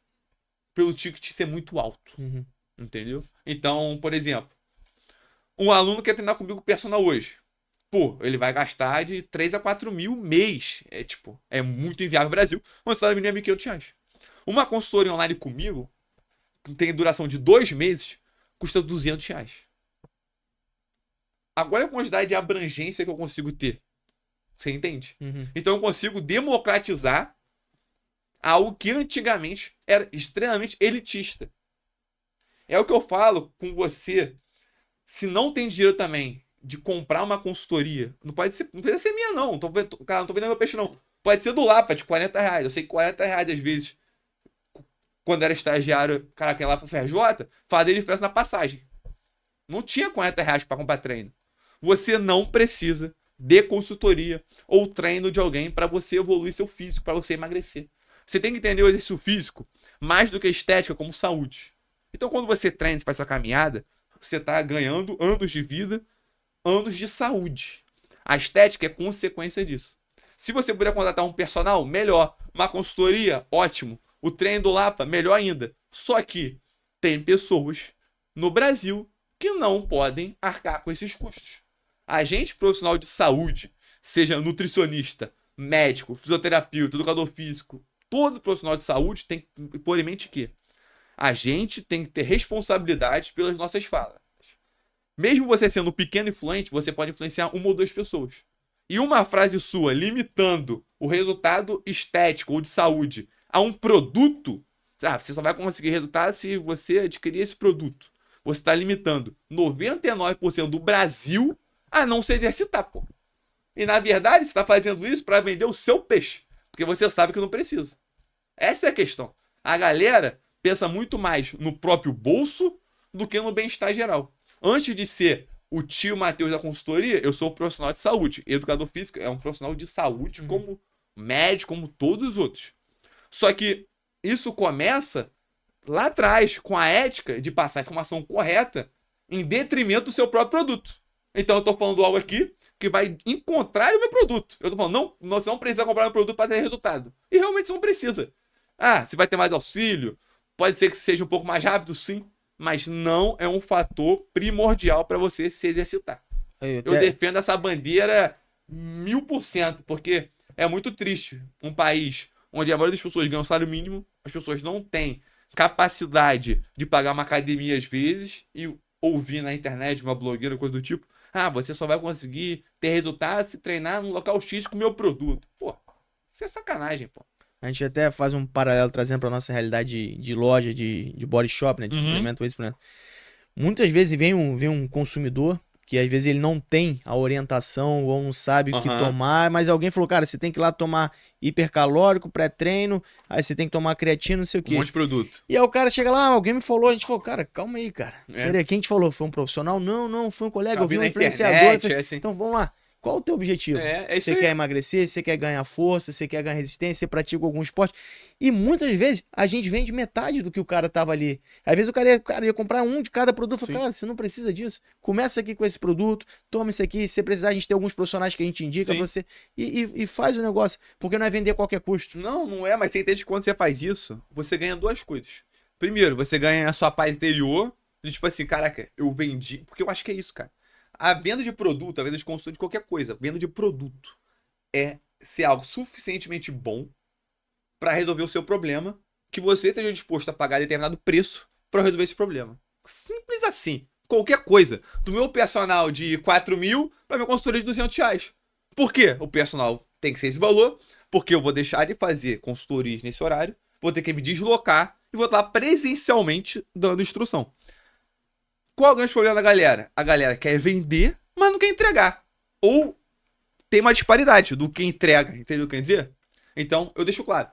B: pelo ticket ser muito alto.
A: Uhum.
B: Entendeu? Então, por exemplo, um aluno quer treinar comigo personal hoje. pô, ele vai gastar de 3 a 4 mil mês. É tipo, é muito inviável no Brasil. Uma salário mínimo é R$ 1.500. Uma consultoria online comigo, que tem duração de 2 meses, custa R$ 200. Agora é a quantidade de abrangência que eu consigo ter. Você entende?
A: Uhum.
B: Então eu consigo democratizar algo que antigamente era extremamente elitista. É o que eu falo com você. Se não tem dinheiro também de comprar uma consultoria, não precisa ser minha, não. Cara, não tô vendendo meu peixe, não. Pode ser do Lapa, de R$ 40. Eu sei que R$ 40, às vezes, quando era estagiário, cara, que ia lá pro FRJ, fazia diferença na passagem. Não tinha R$ 40 para comprar treino. Você não precisa de consultoria ou treino de alguém para você evoluir seu físico, para você emagrecer. Você tem que entender o exercício físico mais do que estética como saúde. Então, quando você treina e faz sua caminhada, você está ganhando anos de vida, anos de saúde. A estética é consequência disso. Se você puder contratar um personal, melhor. Uma consultoria, ótimo. O treino do Lapa, melhor ainda. Só que tem pessoas no Brasil que não podem arcar com esses custos. Agente profissional de saúde, seja nutricionista, médico, fisioterapeuta, educador físico, todo profissional de saúde tem que pôr em mente que a gente tem que ter responsabilidade pelas nossas falas. Mesmo você sendo um pequeno influente, você pode influenciar uma ou duas pessoas. E uma frase sua limitando o resultado estético ou de saúde a um produto, você só vai conseguir resultado se você adquirir esse produto. Você está limitando 99% do Brasil a não se exercitar, pô. E na verdade, você está fazendo isso para vender o seu peixe, porque você sabe que não precisa. Essa é a questão. A galera pensa muito mais no próprio bolso do que no bem-estar geral. Antes de ser o tio Matheus da consultoria, eu sou profissional de saúde. Educador físico é um profissional de saúde como médico, como todos os outros. Só que isso começa lá atrás, com a ética de passar a informação correta em detrimento do seu próprio produto. Então eu tô falando algo aqui que vai encontrar o meu produto. Eu tô falando, não, você não precisa comprar meu produto para ter resultado. E realmente você não precisa. Você vai ter mais auxílio, pode ser que seja um pouco mais rápido, sim, mas não é um fator primordial para você se exercitar. Eu defendo essa bandeira 1000%, porque é muito triste um país onde a maioria das pessoas ganha um salário mínimo, as pessoas não têm capacidade de pagar uma academia às vezes e ouvir na internet uma blogueira, coisa do tipo, você só vai conseguir ter resultado se treinar no local X com o meu produto. Pô, isso é sacanagem, pô.
A: A gente até faz um paralelo trazendo para nossa realidade de loja, de body shop, né? De suplemento, suplemento. Muitas vezes vem um consumidor que às vezes ele não tem a orientação ou não sabe o que tomar, mas alguém falou, cara, você tem que ir lá tomar hipercalórico, pré-treino, aí você tem que tomar creatina, não sei o quê.
B: Um monte de produto.
A: E aí o cara chega lá, alguém me falou, a gente falou, cara, calma aí, cara. Peraí, quem te falou? Foi um profissional? Não, foi um colega, eu vi um influenciador.
B: Internet,
A: então vamos lá. Qual o teu objetivo? Você quer emagrecer, você quer ganhar força, você quer ganhar resistência, você pratica algum esporte. E muitas vezes a gente vende metade do que o cara tava ali. Às vezes o cara ia comprar um de cada produto. Fala, cara, você não precisa disso. Começa aqui com esse produto, toma isso aqui. Se você precisar, a gente tem alguns profissionais que a gente indica pra você. E faz o negócio. Porque não é vender a qualquer custo.
B: Não é, mas você entende que quando você faz isso, você ganha duas coisas. Primeiro, você ganha a sua paz interior. De tipo assim, caraca, eu vendi. Porque eu acho que é isso, cara. A venda de produto, a venda de consultoria de qualquer coisa, venda de produto é ser algo suficientemente bom para resolver o seu problema, que você esteja disposto a pagar determinado preço para resolver esse problema. Simples assim. Qualquer coisa. Do meu personal de 4 mil para minha consultoria de R$ 200. Por quê? O personal tem que ser esse valor, porque eu vou deixar de fazer consultorias nesse horário, vou ter que me deslocar e vou estar presencialmente dando instrução. Qual é o grande problema da galera? A galera quer vender, mas não quer entregar. Ou tem uma disparidade do que entrega, entendeu o que eu quero dizer? Então, eu deixo claro.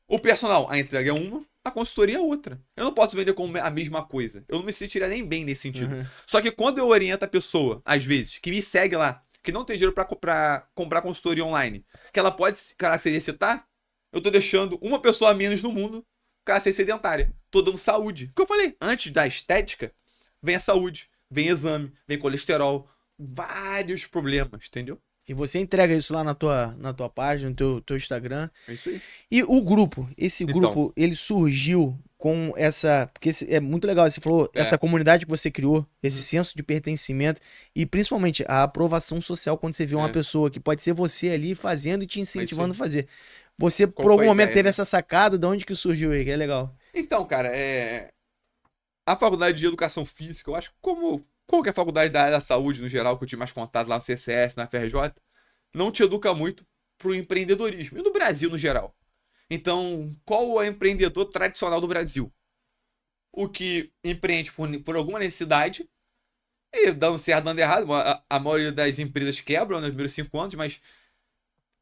B: O personal, a entrega é uma, a consultoria é outra. Eu não posso vender como a mesma coisa. Eu não me sentiria nem bem nesse sentido. Só que quando eu oriento a pessoa, às vezes, que me segue lá, que não tem dinheiro pra comprar consultoria online, que ela pode, cara, se exercitar, eu tô deixando uma pessoa a menos no mundo, cara, ser sedentária. Tô dando saúde. O que eu falei, antes da estética, vem a saúde, vem exame, vem colesterol, vários problemas, entendeu?
A: E você entrega isso lá na tua página, no teu Instagram.
B: É isso aí.
A: E o grupo, esse grupo, ele surgiu com essa... Porque é muito legal, você falou, essa comunidade que você criou, esse senso de pertencimento e principalmente a aprovação social quando você vê uma pessoa que pode ser você ali fazendo e te incentivando a fazer. Você, por algum momento, teve essa sacada, de onde que surgiu aí, que é legal.
B: Então, cara, a faculdade de educação física, eu acho que como qualquer faculdade da área da saúde, no geral, que eu tive mais contato lá no CCS, na FRJ, não te educa muito pro empreendedorismo. E no Brasil, no geral. Então, qual é o empreendedor tradicional do Brasil? O que empreende por alguma necessidade, e dando certo, dando errado. A maioria das empresas quebram nos primeiros 5 anos, mas...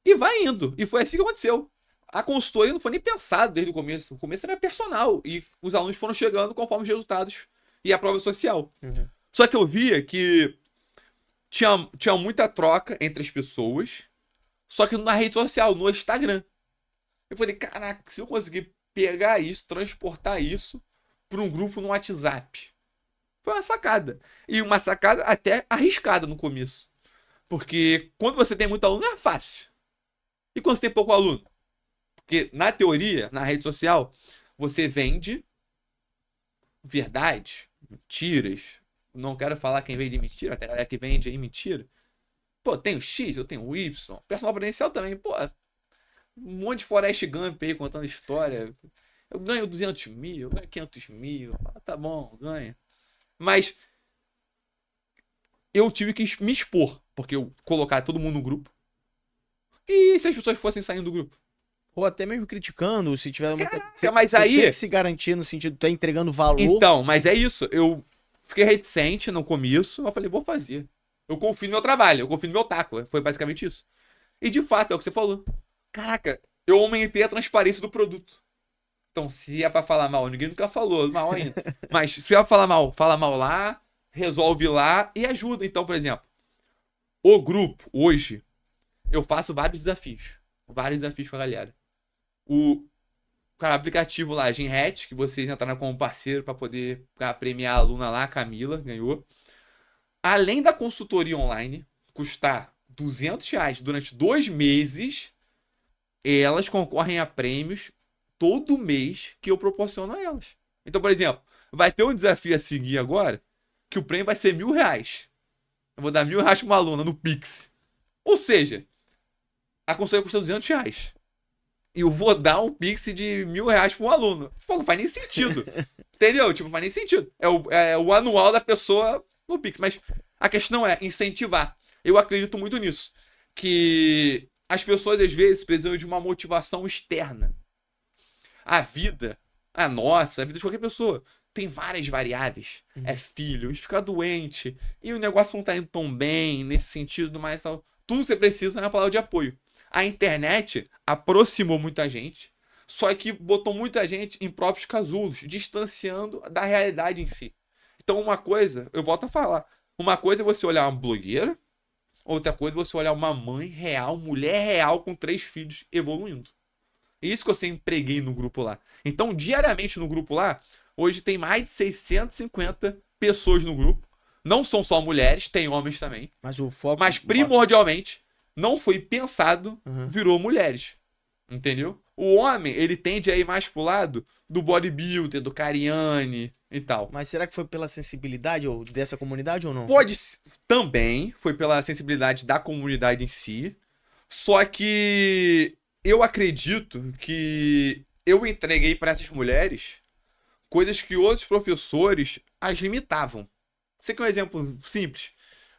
B: E vai indo. E foi assim que aconteceu. A consultoria não foi nem pensado desde o começo. O começo era personal. E os alunos foram chegando conforme os resultados e a prova social. Só que eu via que tinha muita troca entre as pessoas, só que na rede social, no Instagram. Eu falei, caraca, se eu conseguir pegar isso, transportar isso para um grupo no WhatsApp. Foi uma sacada. E uma sacada até arriscada no começo. Porque quando você tem muito aluno, é fácil. E quando você tem pouco aluno? Porque, na teoria, na rede social, você vende verdades, mentiras. Não quero falar quem vende mentira, até a galera que vende aí mentira. Pô, tem o X, eu tenho o Y. Personal potencial também, pô. Um monte de Forrest Gump aí contando história. Eu ganho 200 mil, eu ganho 500 mil. Ah, tá bom, ganho. Mas eu tive que me expor, porque eu colocar todo mundo no grupo. E se as pessoas fossem saindo do grupo?
A: Ou até mesmo criticando, se tiver uma...
B: mas aí...
A: tem que se garantir no sentido de tá entregando valor.
B: Então, mas é isso. Eu fiquei reticente no começo. Eu falei, vou fazer. Eu confio no meu trabalho, eu confio no meu taco. Foi basicamente isso. E de fato, é o que você falou. Caraca, eu aumentei a transparência do produto. Então, se é pra falar mal, ninguém nunca falou mal ainda. Mas se é pra falar mal, fala mal lá, resolve lá e ajuda. Então, por exemplo, o grupo, hoje, eu faço vários desafios. Vários desafios com a galera. O aplicativo lá, Genhat, que vocês entraram como parceiro pra poder premiar a aluna lá, a Camila, ganhou. Além da consultoria online, custar R$ 200 durante 2 meses, elas concorrem a prêmios todo mês que eu proporciono a elas. Então, por exemplo, vai ter um desafio a seguir agora, que o prêmio vai ser R$ 1.000. Eu vou dar R$ 1.000 para uma aluna no Pix. Ou seja, a consultoria custa R$ 200. E eu vou dar um Pix de R$ 1.000 para um aluno. Pô, não faz nem sentido. Entendeu? Tipo, não faz nem sentido. É o anual da pessoa no Pix. Mas a questão é incentivar. Eu acredito muito nisso. Que as pessoas, às vezes, precisam de uma motivação externa. A vida, a nossa, a vida de qualquer pessoa, tem várias variáveis. É filho, ficar doente, e o negócio não tá indo tão bem, nesse sentido, mas tal. Tudo que você precisa é uma palavra de apoio. A internet aproximou muita gente, só que botou muita gente em próprios casulos, distanciando da realidade em si. Então, uma coisa, eu volto a falar, uma coisa é você olhar uma blogueira, outra coisa é você olhar uma mãe real, mulher real com 3 filhos evoluindo. É isso que eu sempre preguei no grupo lá. Então, diariamente no grupo lá, hoje tem mais de 650 pessoas no grupo. Não são só mulheres, tem homens também.
A: Mas o foco...
B: Mas primordialmente, não foi pensado, virou mulheres. Entendeu? O homem, ele tende a ir mais pro lado do bodybuilder, do Cariani e tal.
A: Mas será que foi pela sensibilidade ou dessa comunidade ou não?
B: Também foi pela sensibilidade da comunidade em si. Só que eu acredito que eu entreguei para essas mulheres coisas que outros professores as limitavam. Você quer um exemplo simples?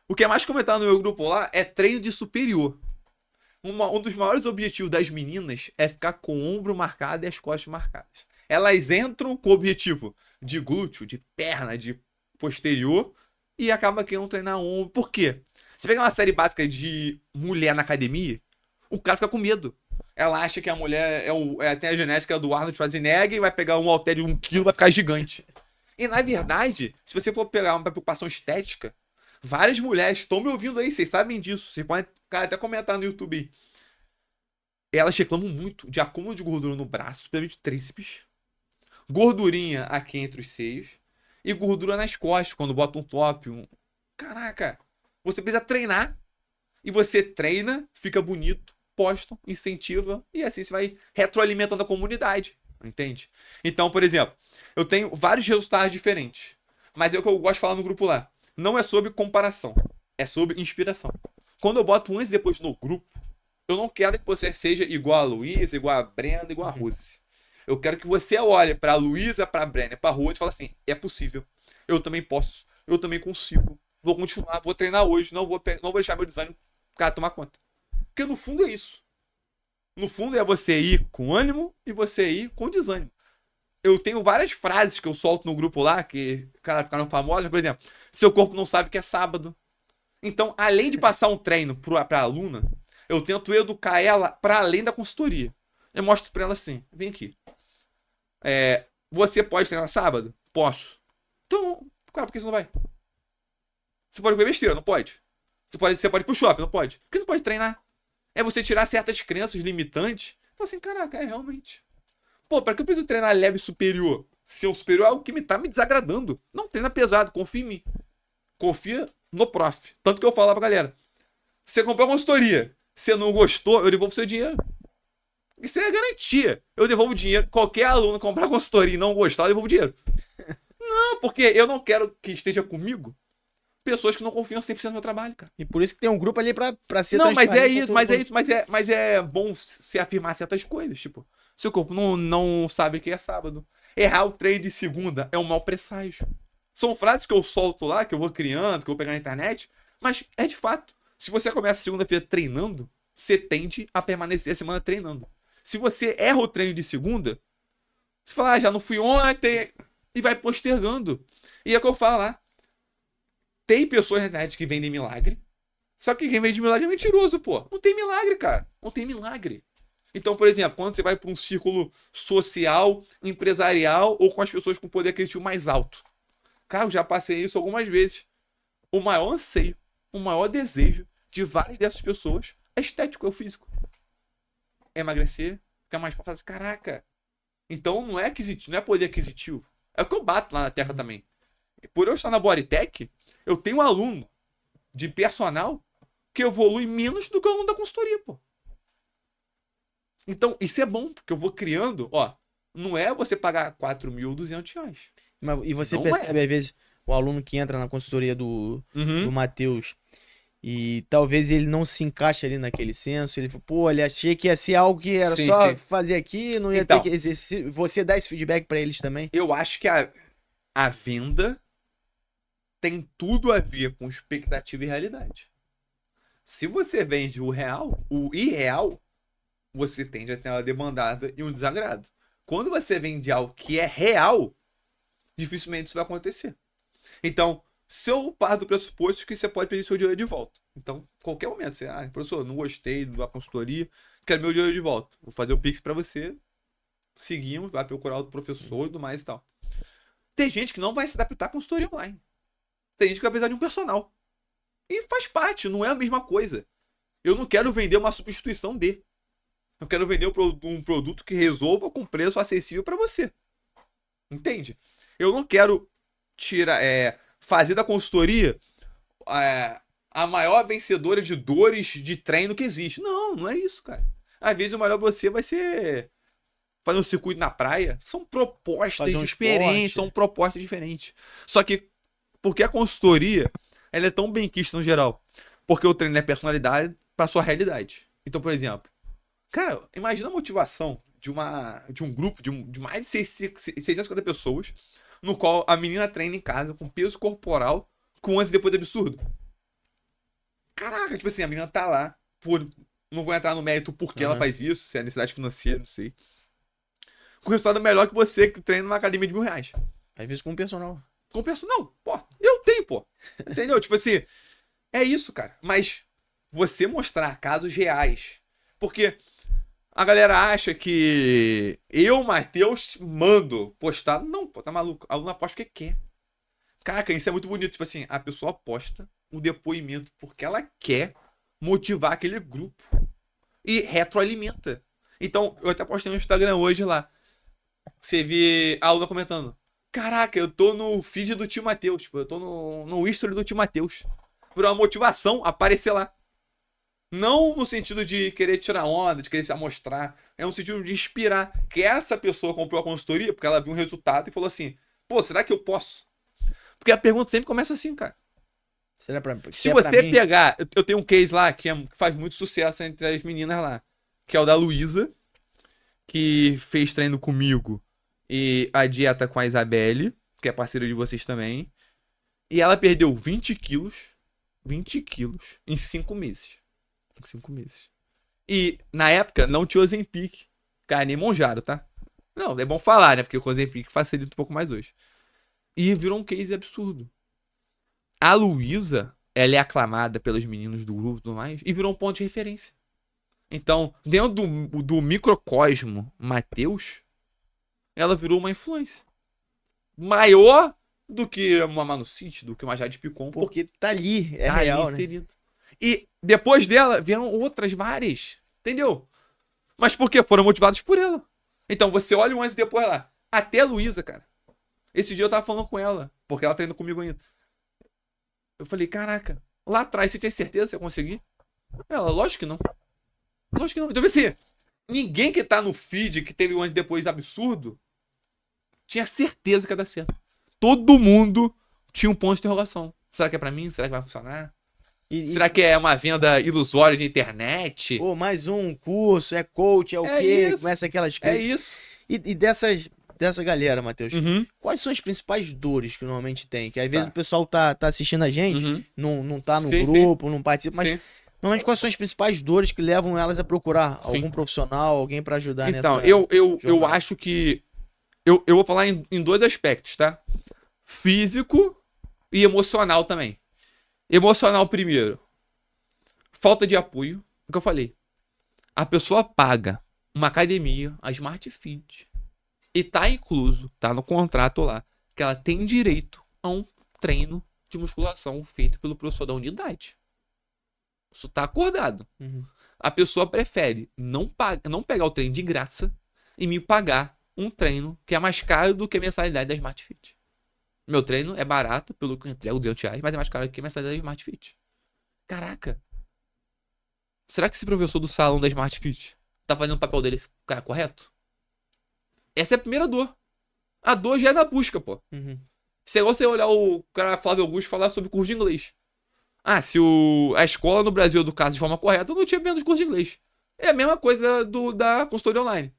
B: O que é mais comentado no meu grupo lá é treino de superior. Um dos maiores objetivos das meninas é ficar com o ombro marcado e as costas marcadas. Elas entram com o objetivo de glúteo, de perna, de posterior e acaba querendo treinar ombro. Por quê? Você pega uma série básica de mulher na academia, o cara fica com medo. Ela acha que a mulher tem a genética do Arnold Schwarzenegger e vai pegar um halter de 1 quilo e vai ficar gigante. E na verdade, se você for pegar uma preocupação estética, várias mulheres estão me ouvindo aí, vocês sabem disso. Vocês podem até comentar no YouTube. Elas reclamam muito de acúmulo de gordura no braço, principalmente tríceps, gordurinha aqui entre os seios e gordura nas costas, quando bota um top. Caraca, você precisa treinar. E você treina, fica bonito, posta, incentiva e assim você vai retroalimentando a comunidade. Entende? Então, por exemplo, Eu tenho vários resultados diferentes. Mas é o que eu gosto de falar no grupo lá. Não é sobre comparação. É sobre inspiração. Quando eu boto um antes e depois no grupo, eu não quero que você seja igual a Luísa, igual a Brenda, igual a Rose. Eu quero que você olhe pra Luísa, pra Brenda, pra Rose e fale assim, é possível. Eu também posso. Eu também consigo. Vou continuar, vou treinar hoje, não vou deixar meu desânimo, cara, tomar conta. Porque no fundo é isso. No fundo é você ir com ânimo e você ir com desânimo. Eu tenho várias frases que eu solto no grupo lá, que, cara, ficaram famosas. Por exemplo, seu corpo não sabe que é sábado. Então, além de passar um treino pra aluna, eu tento educar ela para além da consultoria. Eu mostro pra ela assim, vem aqui. Você pode treinar sábado? Posso. Então, cara, por que você não vai? Você pode comer besteira, não pode. Você pode ir pro shopping, não pode. Por que não pode treinar? É você tirar certas crenças limitantes. Fala assim, caraca, realmente. Pô, pra que eu preciso treinar leve superior? Se o superior é o que tá me desagradando. Não, treina pesado, confia em mim. Confia no prof. Tanto que eu falo pra galera. Você comprou a consultoria. Você não gostou, eu devolvo seu dinheiro. Isso é garantia. Eu devolvo o dinheiro. Qualquer aluno comprar a consultoria e não gostar, eu devolvo o dinheiro. Não, porque eu não quero que esteja comigo pessoas que não confiam 100% no meu trabalho, cara.
A: E por isso que tem um grupo ali pra ser
B: Não, mas é
A: transparente
B: isso,
A: pra todo
B: mas é bom se afirmar certas coisas. Tipo, seu corpo não sabe que é sábado. Errar o treino de segunda é um mau presságio. São frases que eu solto lá, que eu vou criando, que eu vou pegar na internet, mas é de fato. Se você começa segunda-feira treinando, você tende a permanecer a semana treinando. Se você erra o treino de segunda, você fala, já não fui ontem, e vai postergando. E é o que eu falo lá. Tem pessoas na internet que vendem milagre, só que quem vende milagre é mentiroso, pô. Não tem milagre, cara. Não tem milagre. Então, por exemplo, quando você vai para um círculo social, empresarial ou com as pessoas com poder aquisitivo mais alto. Cara, eu já passei isso algumas vezes. O maior anseio, o maior desejo de várias dessas pessoas é estético, é o físico. É emagrecer, ficar mais forte. Caraca. Então não é aquisitivo, não é poder aquisitivo. É o que eu bato lá na terra também. Por eu estar na Bodytech, eu tenho um aluno de personal que evolui menos do que o aluno da consultoria, pô. Então, isso é bom, porque eu vou criando, ó. Não é você pagar R$ 4.200.
A: E você
B: Não
A: percebe,
B: é.
A: às vezes, o aluno que entra na consultoria do
B: Uhum.
A: Matheus e talvez ele não se encaixe ali naquele senso. Ele fala, pô, ele achei que ia ser algo que era
B: Sim,
A: só
B: sim.
A: fazer aqui, não ia ter
B: Então,
A: que exercer. Você dá esse feedback pra eles também?
B: eu acho que a venda tem tudo a ver com expectativa e realidade. Se você vende o real, o irreal, você tende a ter uma demandada e um desagrado. Quando você vende algo que é real, dificilmente isso vai acontecer. Então, se eu parto do pressuposto que você pode pedir seu dinheiro de volta. Então, qualquer momento, você, professor, não gostei da consultoria, quero meu dinheiro de volta. Vou fazer o Pix para você. Seguimos, vai procurar outro professor e tudo mais e tal. Tem gente que não vai se adaptar à consultoria online. Tem gente que vai precisar de um personal. E faz parte, não é a mesma coisa. Eu não quero vender uma substituição de. Eu quero vender um produto que resolva com preço acessível para você. Entende? Eu não quero fazer da consultoria a maior vencedora de dores de treino que existe. Não, não é isso, cara. Às vezes o melhor pra você vai ser fazer um circuito na praia. São propostas
A: Fazer um
B: diferentes,
A: esporte.
B: são propostas diferentes. Só que porque a consultoria ela é tão bem quista no geral? Porque o treino é personalidade para sua realidade. Então, por exemplo, cara, imagina a motivação de um grupo de mais de 650 pessoas, no qual a menina treina em casa com peso corporal, com antes e depois absurdo. Caraca, tipo assim, a menina tá lá, não vou entrar no mérito por que ela faz isso, se é necessidade financeira, não sei. Com resultado melhor que você que treina numa academia de R$ 1.000.
A: Às vezes com o personal.
B: Compensa, não, pô, eu tenho, pô. Entendeu? Tipo assim, é isso, cara. Mas você mostrar casos reais. Porque a galera acha que eu, Matheus, mando postar. Não, pô, tá maluco. A aluna aposta porque quer. Caraca, isso é muito bonito. Tipo assim, a pessoa posta o depoimento porque ela quer motivar aquele grupo. E retroalimenta. Então, eu até postei no Instagram hoje lá. Você vê a aluna comentando. Caraca, eu tô no feed do tio Matheus. Tipo, eu tô no history do tio Matheus. Por uma motivação aparecer lá. Não no sentido de querer tirar onda, de querer se amostrar. É no sentido de inspirar. Que essa pessoa comprou a consultoria porque ela viu um resultado e falou assim: pô, será que eu posso? Porque a pergunta sempre começa assim, cara.
A: Será pra,
B: Se
A: é pra
B: você
A: mim?
B: pegar. Eu tenho um case lá que faz muito sucesso entre as meninas lá. Que é o da Luísa, que fez treino comigo e a dieta com a Isabelle, que é parceira de vocês também. E ela perdeu 20 quilos. 20 quilos em 5 meses. Em 5 meses. E na época não tinha Ozempic. Cara, nem Monjaro, tá? Não, é bom falar, né? Porque o Ozempic facilita um pouco mais hoje. E virou um case absurdo. A Luísa, ela é aclamada pelos meninos do grupo e tudo mais, e virou um ponto de referência. Então, dentro do microcosmo Matheus, ela virou uma influência. Maior do que uma Manu City, do que uma Jade Picon.
A: Porque tá ali, é
B: Tá
A: real,
B: ali
A: né?
B: inserido. E depois dela vieram outras várias. Entendeu? Mas por quê? Foram motivados por ela. Então você olha um antes e depois lá. Até a Luísa, cara. Esse dia eu tava falando com ela, porque ela tá indo comigo ainda. Eu falei, caraca, lá atrás você tinha certeza que você ia conseguir? Ela, lógico que não. Lógico que não. Então, assim, ninguém que tá no feed, que teve um antes e depois absurdo, tinha certeza que ia dar certo. Todo mundo tinha um ponto de interrogação. Será que é pra mim? Será que vai funcionar? Será que é uma venda ilusória de internet?
A: Pô, mais um curso, é coach, é o
B: É
A: quê?
B: isso.
A: Começa aquelas
B: É
A: críticas.
B: isso.
A: E dessa galera, Matheus,
B: Uhum.
A: quais são as principais dores que normalmente tem? Que às vezes
B: Tá.
A: o pessoal tá assistindo a gente,
B: Uhum.
A: não tá no
B: Sim,
A: grupo, não participa, mas
B: Sim.
A: normalmente quais são as principais dores que levam elas a procurar
B: Sim.
A: algum profissional, alguém pra ajudar
B: Então,
A: nessa
B: eu
A: jornada?
B: acho que. Eu vou falar em dois aspectos, tá? Físico e emocional também. Emocional primeiro. Falta de apoio. O que eu falei. A pessoa paga uma academia, a Smart Fit, e tá incluso, tá no contrato lá, que ela tem direito a um treino de musculação feito pelo professor da unidade. Isso tá acordado.
A: Uhum.
B: A pessoa prefere não pegar o treino de graça e me pagar um treino que é mais caro do que a mensalidade da Smart Fit. Meu treino é barato, pelo que eu entrego R$200, mas é mais caro que a mensalidade da Smart Fit. Caraca. Será que esse professor do salão da Smart Fit tá fazendo o papel dele, cara, correto? Essa é a primeira dor. A dor já é na busca, pô.
A: Uhum.
B: Se é igual você olhar o cara Flávio Augusto falar sobre curso de inglês. Ah, se a escola no Brasil educasse de forma correta, eu não tinha menos curso de inglês. É a mesma coisa da consultoria online.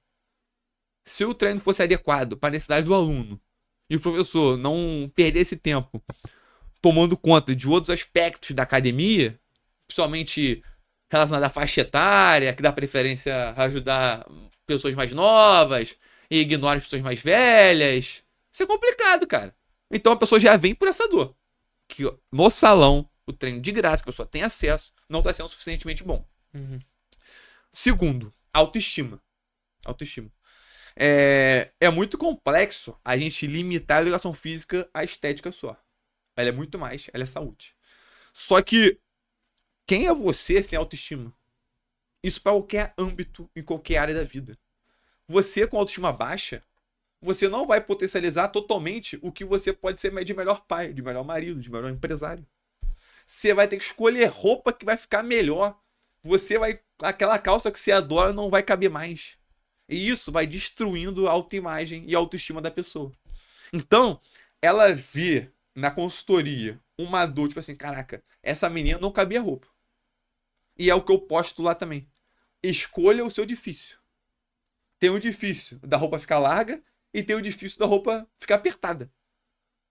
B: Se o treino fosse adequado para a necessidade do aluno e o professor não perdesse tempo tomando conta de outros aspectos da academia, principalmente relacionado à faixa etária, que dá preferência a ajudar pessoas mais novas e ignora as pessoas mais velhas, isso é complicado, cara. Então a pessoa já vem por essa dor. Que no salão, o treino de graça, que a pessoa tem acesso, não está sendo suficientemente bom.
A: Uhum.
B: Segundo, autoestima. Autoestima. É muito complexo a gente limitar a educação física à estética só. Ela é muito mais, ela é saúde. Só que, quem é você sem autoestima? Isso para qualquer âmbito, em qualquer área da vida. Você com autoestima baixa, você não vai potencializar totalmente o que você pode ser de melhor pai, de melhor marido, de melhor empresário. Você vai ter que escolher roupa que vai ficar melhor. Aquela calça que você adora não vai caber mais. E isso vai destruindo a autoimagem e a autoestima da pessoa. Então, ela vê na consultoria uma dor, tipo assim, caraca, essa menina não cabia roupa. E é o que eu posto lá também. Escolha o seu difícil. Tem o difícil da roupa ficar larga e tem o difícil da roupa ficar apertada.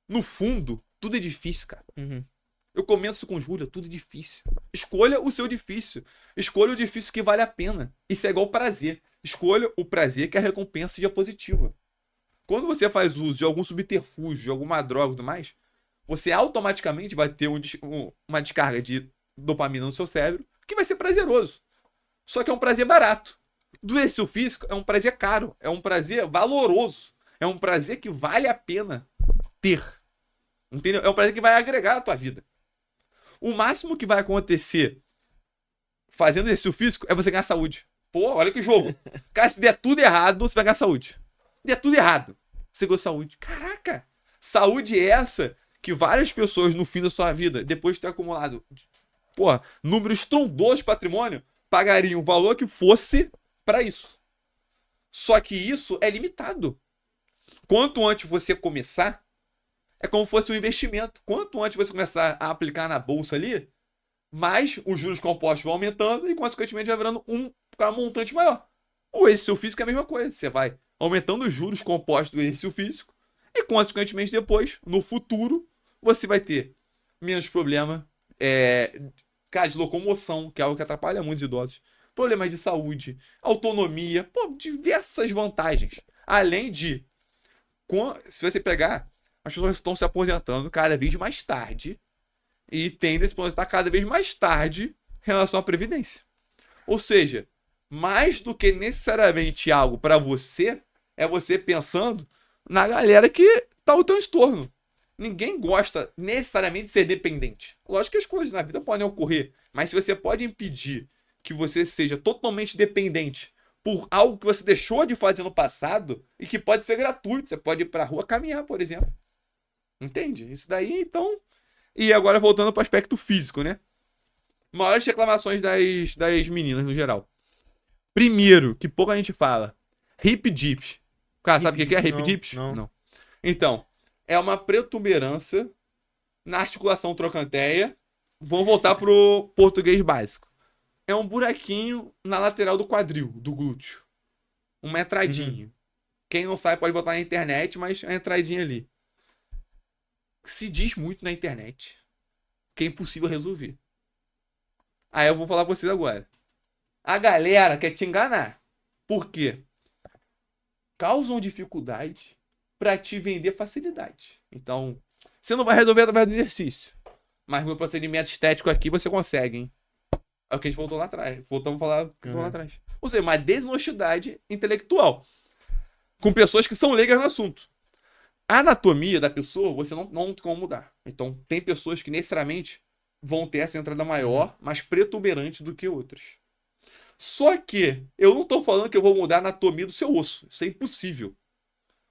B: No fundo, tudo é difícil, cara.
A: Uhum.
B: Eu começo com Júlia, tudo é difícil. Escolha o seu difícil. Escolha o difícil que vale a pena. Isso é igual prazer. Escolha o prazer que a recompensa seja positiva. Quando você faz uso de algum subterfúgio, de alguma droga e tudo mais, você automaticamente vai ter uma descarga de dopamina no seu cérebro que vai ser prazeroso. Só que é um prazer barato. Do exercício físico é um prazer caro. É um prazer valoroso. É um prazer que vale a pena ter. Entendeu? É um prazer que vai agregar à tua vida. O máximo que vai acontecer fazendo exercício físico é você ganhar saúde. Pô, olha que jogo. Cara, se der tudo errado, você vai ganhar saúde. Se der tudo errado, você ganhou saúde. Caraca! Saúde é essa que várias pessoas no fim da sua vida, depois de ter acumulado porra, números estrondosos de patrimônio, pagariam o valor que fosse pra isso. Só que isso é limitado. Quanto antes você começar, é como se fosse um investimento. Quanto antes você começar a aplicar na bolsa ali, mais os juros compostos vão aumentando e, consequentemente, vai virando um montante maior. O exercício físico é a mesma coisa. Você vai aumentando os juros compostos do exercício físico e, consequentemente, depois, no futuro, você vai ter menos problema de locomoção, que é algo que atrapalha muitos idosos. Problemas de saúde, autonomia, pô, diversas vantagens. Além de, se você pegar, as pessoas estão se aposentando cada vez mais tarde e tendem a se aposentar cada vez mais tarde em relação à Previdência. Ou seja, mais do que necessariamente algo para você, é você pensando na galera que tá ao teu entorno. Ninguém gosta necessariamente de ser dependente. Lógico que as coisas na vida podem ocorrer, mas se você pode impedir que você seja totalmente dependente por algo que você deixou de fazer no passado e que pode ser gratuito, você pode ir pra rua caminhar, por exemplo. Entende? Isso daí, então... E agora voltando para o aspecto físico, né? Maiores reclamações das meninas no geral. Primeiro, que pouca gente fala, hip dips. Cara, sabe o que é hip dips?
A: Não.
B: Então, é uma protuberância na articulação trochanteia. Vamos voltar pro português básico. É um buraquinho na lateral do quadril, do glúteo. Uma entradinha. Quem não sabe pode botar na internet, mas é uma entradinha ali. Se diz muito na internet que é impossível resolver. Aí eu vou falar pra vocês agora. A galera quer te enganar. Por quê? Causam dificuldade pra te vender facilidade. Então, você não vai resolver através do exercício. Mas meu procedimento estético aqui você consegue, hein? É o que a gente voltou lá atrás. Voltamos a falar lá atrás. Ou seja, uma desonestidade intelectual. Com pessoas que são leigas no assunto. A anatomia da pessoa, você não tem como mudar. Então, tem pessoas que necessariamente vão ter essa entrada maior, mais protuberante do que outras. Só que eu não estou falando que eu vou mudar a anatomia do seu osso. Isso é impossível.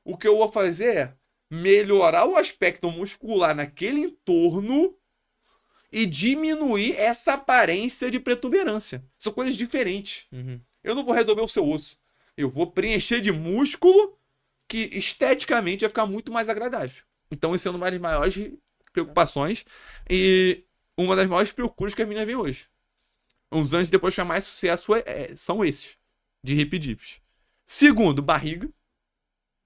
B: O que eu vou fazer é melhorar o aspecto muscular naquele entorno e diminuir essa aparência de protuberância. São coisas diferentes. Eu não vou resolver o seu osso. Eu vou preencher de músculo que esteticamente vai ficar muito mais agradável. Então, isso é uma das maiores preocupações e uma das maiores procuras que a menina vem hoje. Uns anos depois que mais sucesso são esses, de hip dips. Segundo, barriga.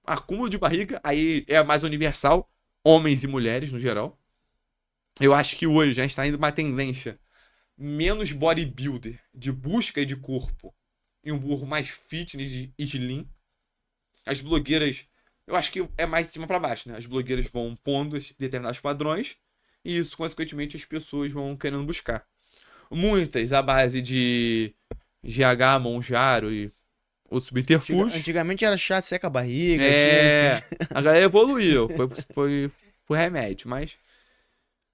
B: Acúmulo de barriga, aí é mais universal, homens e mulheres no geral. Eu acho que hoje já está indo uma tendência menos bodybuilder, de busca de corpo, e um burro mais fitness e slim. As blogueiras, eu acho que é mais de cima para baixo, né? As blogueiras vão pondo determinados padrões e isso, consequentemente, as pessoas vão querendo buscar. Muitas à base de GH, Monjaro e outros subterfúgios.
A: Antigamente era chá seca a barriga.
B: A galera evoluiu, foi remédio, mas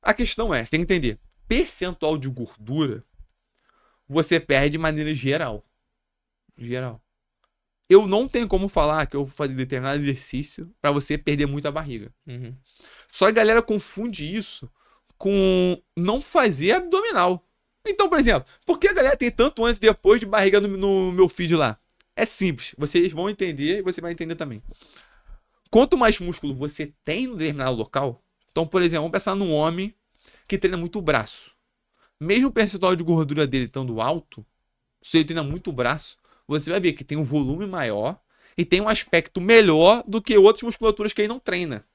B: a questão é, você tem que entender, percentual de gordura você perde de maneira geral. Eu não tenho como falar que eu vou fazer determinado exercício pra você perder muita barriga. Só que a galera confunde isso com não fazer abdominal. Então, por exemplo, por que a galera tem tanto antes e depois de barriga no meu feed lá? É simples. Vocês vão entender e você vai entender também. Quanto mais músculo você tem no determinado local... Então, por exemplo, vamos pensar num homem que treina muito o braço. Mesmo o percentual de gordura dele estando alto, se ele treina muito o braço, você vai ver que tem um volume maior e tem um aspecto melhor do que outras musculaturas que ele não treina.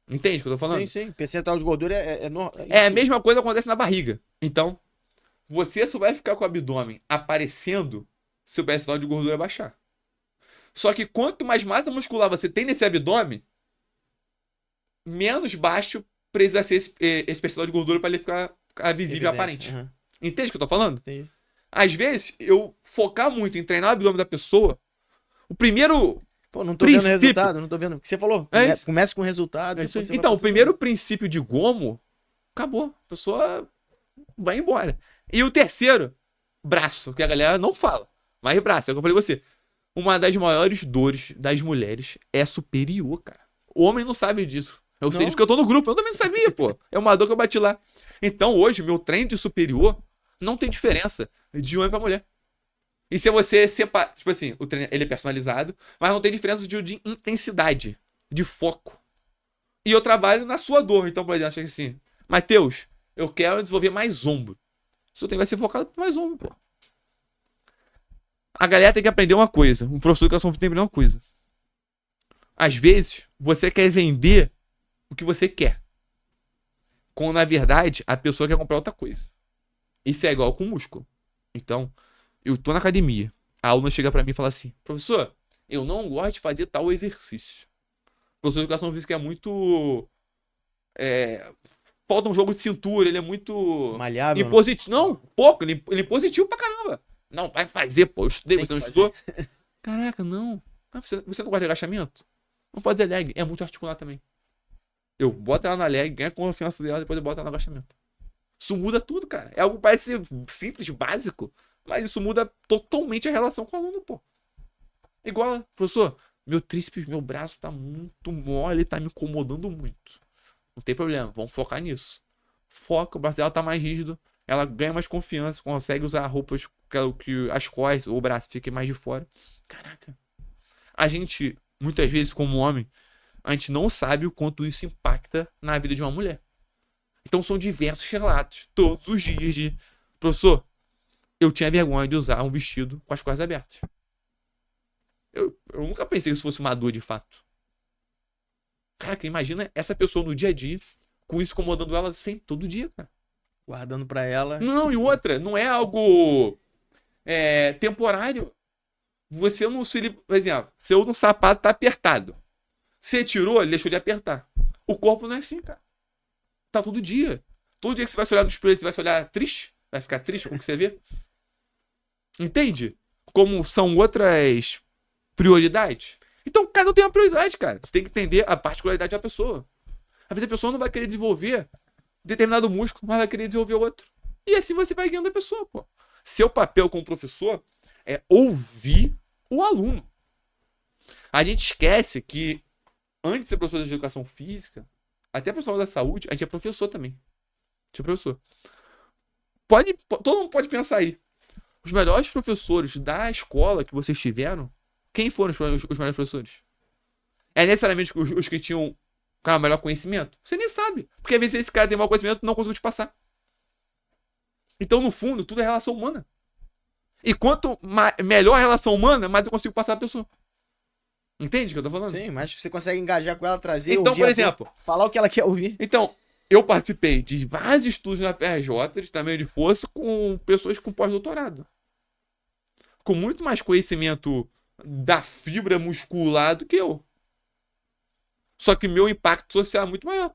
B: Entende o que eu tô falando?
A: Sim. Percentual de gordura
B: é a mesma coisa que acontece na barriga. Então, você só vai ficar com o abdômen aparecendo se o percentual de gordura baixar. Só que quanto mais massa muscular você tem nesse abdômen, menos baixo precisa ser esse percentual de gordura para ele ficar visível e aparente. Entende o que eu tô falando?
A: Entendi.
B: Às vezes, eu focar muito em treinar o abdômen da pessoa, o primeiro...
A: Pô, não tô vendo resultado, não tô vendo. O que você falou? Começa com resultado.
B: Então, o primeiro princípio de gomo, acabou. A pessoa vai embora. E o terceiro, braço, que a galera não fala. Mas braço, é o que eu falei pra você. Uma das maiores dores das mulheres é superior, cara. O homem não sabe disso. Eu sei
A: Não.
B: disso porque eu tô no grupo. Eu também não sabia, pô. É uma dor que eu bati lá. Então, hoje, meu treino de superior não tem diferença de homem pra mulher. E se você separa... Tipo assim, o treino, ele é personalizado, mas não tem diferença de intensidade, de foco. E eu trabalho na sua dor. Então, por exemplo, chega assim... Matheus, eu quero desenvolver mais ombro. O seu treino vai ser focado por mais ombro, pô. A galera tem que aprender uma coisa. Um professor de educação física tem que aprender uma coisa. Às vezes, você quer vender o que você quer. Quando, na verdade, a pessoa quer comprar outra coisa. Isso é igual com músculo. Então, eu tô na academia. A aluna chega pra mim e fala assim: professor, eu não gosto de fazer tal exercício. O professor de educação física é muito... falta um jogo de cintura, ele é muito...
A: Malhável.
B: impositivo. Não, pouco. Ele é impositivo pra caramba. Não, vai fazer, pô. Eu estudei,
A: Tem
B: você não
A: que
B: estudou? Caraca, não. Ah, você não gosta de agachamento? Vamos fazer leg. É muito articular também. Eu boto ela na leg, ganho a confiança dela, depois eu boto ela no agachamento. Isso muda tudo, cara. É algo que parece simples, básico, mas isso muda totalmente a relação com o aluno, pô. Igual, professor, meu tríceps, meu braço tá muito mole, tá me incomodando muito. Não tem problema, vamos focar nisso. Foca, o braço dela tá mais rígido, ela ganha mais confiança, consegue usar roupas que as costas ou o braço fiquem mais de fora. Caraca. A gente, muitas vezes, como homem, a gente não sabe o quanto isso impacta na vida de uma mulher. Então são diversos relatos, todos os dias de... Professor, eu tinha vergonha de usar um vestido com as costas abertas. Eu nunca pensei que isso fosse uma dor de fato. Caraca, imagina essa pessoa no dia a dia, com isso incomodando ela sempre, todo dia, cara.
A: Guardando pra ela.
B: Não, e outra, não é algo temporário. Você não se... Por exemplo, seu sapato tá apertado. Você tirou, ele deixou de apertar. O corpo não é assim, cara. Tá todo dia. Todo dia que você vai se olhar no espelho, você vai se olhar triste. Vai ficar triste com o que você vê. Entende? Como são outras prioridades. Então, cada um tem uma prioridade, cara. Você tem que entender a particularidade da pessoa. Às vezes a pessoa não vai querer desenvolver determinado músculo, mas vai querer desenvolver outro. E assim você vai guiando a pessoa, pô. Seu papel como professor é ouvir o aluno. A gente esquece que antes de ser professor de educação física, até profissional da saúde, a gente é professor também. A gente é professor. Todo mundo pode pensar aí. Os melhores professores da escola que vocês tiveram, quem foram os melhores professores? É necessariamente os que tinham o melhor conhecimento? Você nem sabe. Porque às vezes esse cara tem maior conhecimento e não conseguiu te passar. Então, no fundo, tudo é relação humana. E quanto melhor a relação humana, mais eu consigo passar a pessoa. Entende o que eu tô falando?
A: Sim, mas você consegue engajar com ela, trazer,
B: então,
A: ouvir
B: por exemplo,
A: falar o que ela quer ouvir.
B: Então, eu participei de vários estudos na FRJ, de tamanho de força, com pessoas com pós-doutorado. Com muito mais conhecimento da fibra muscular do que eu. Só que meu impacto social é muito maior.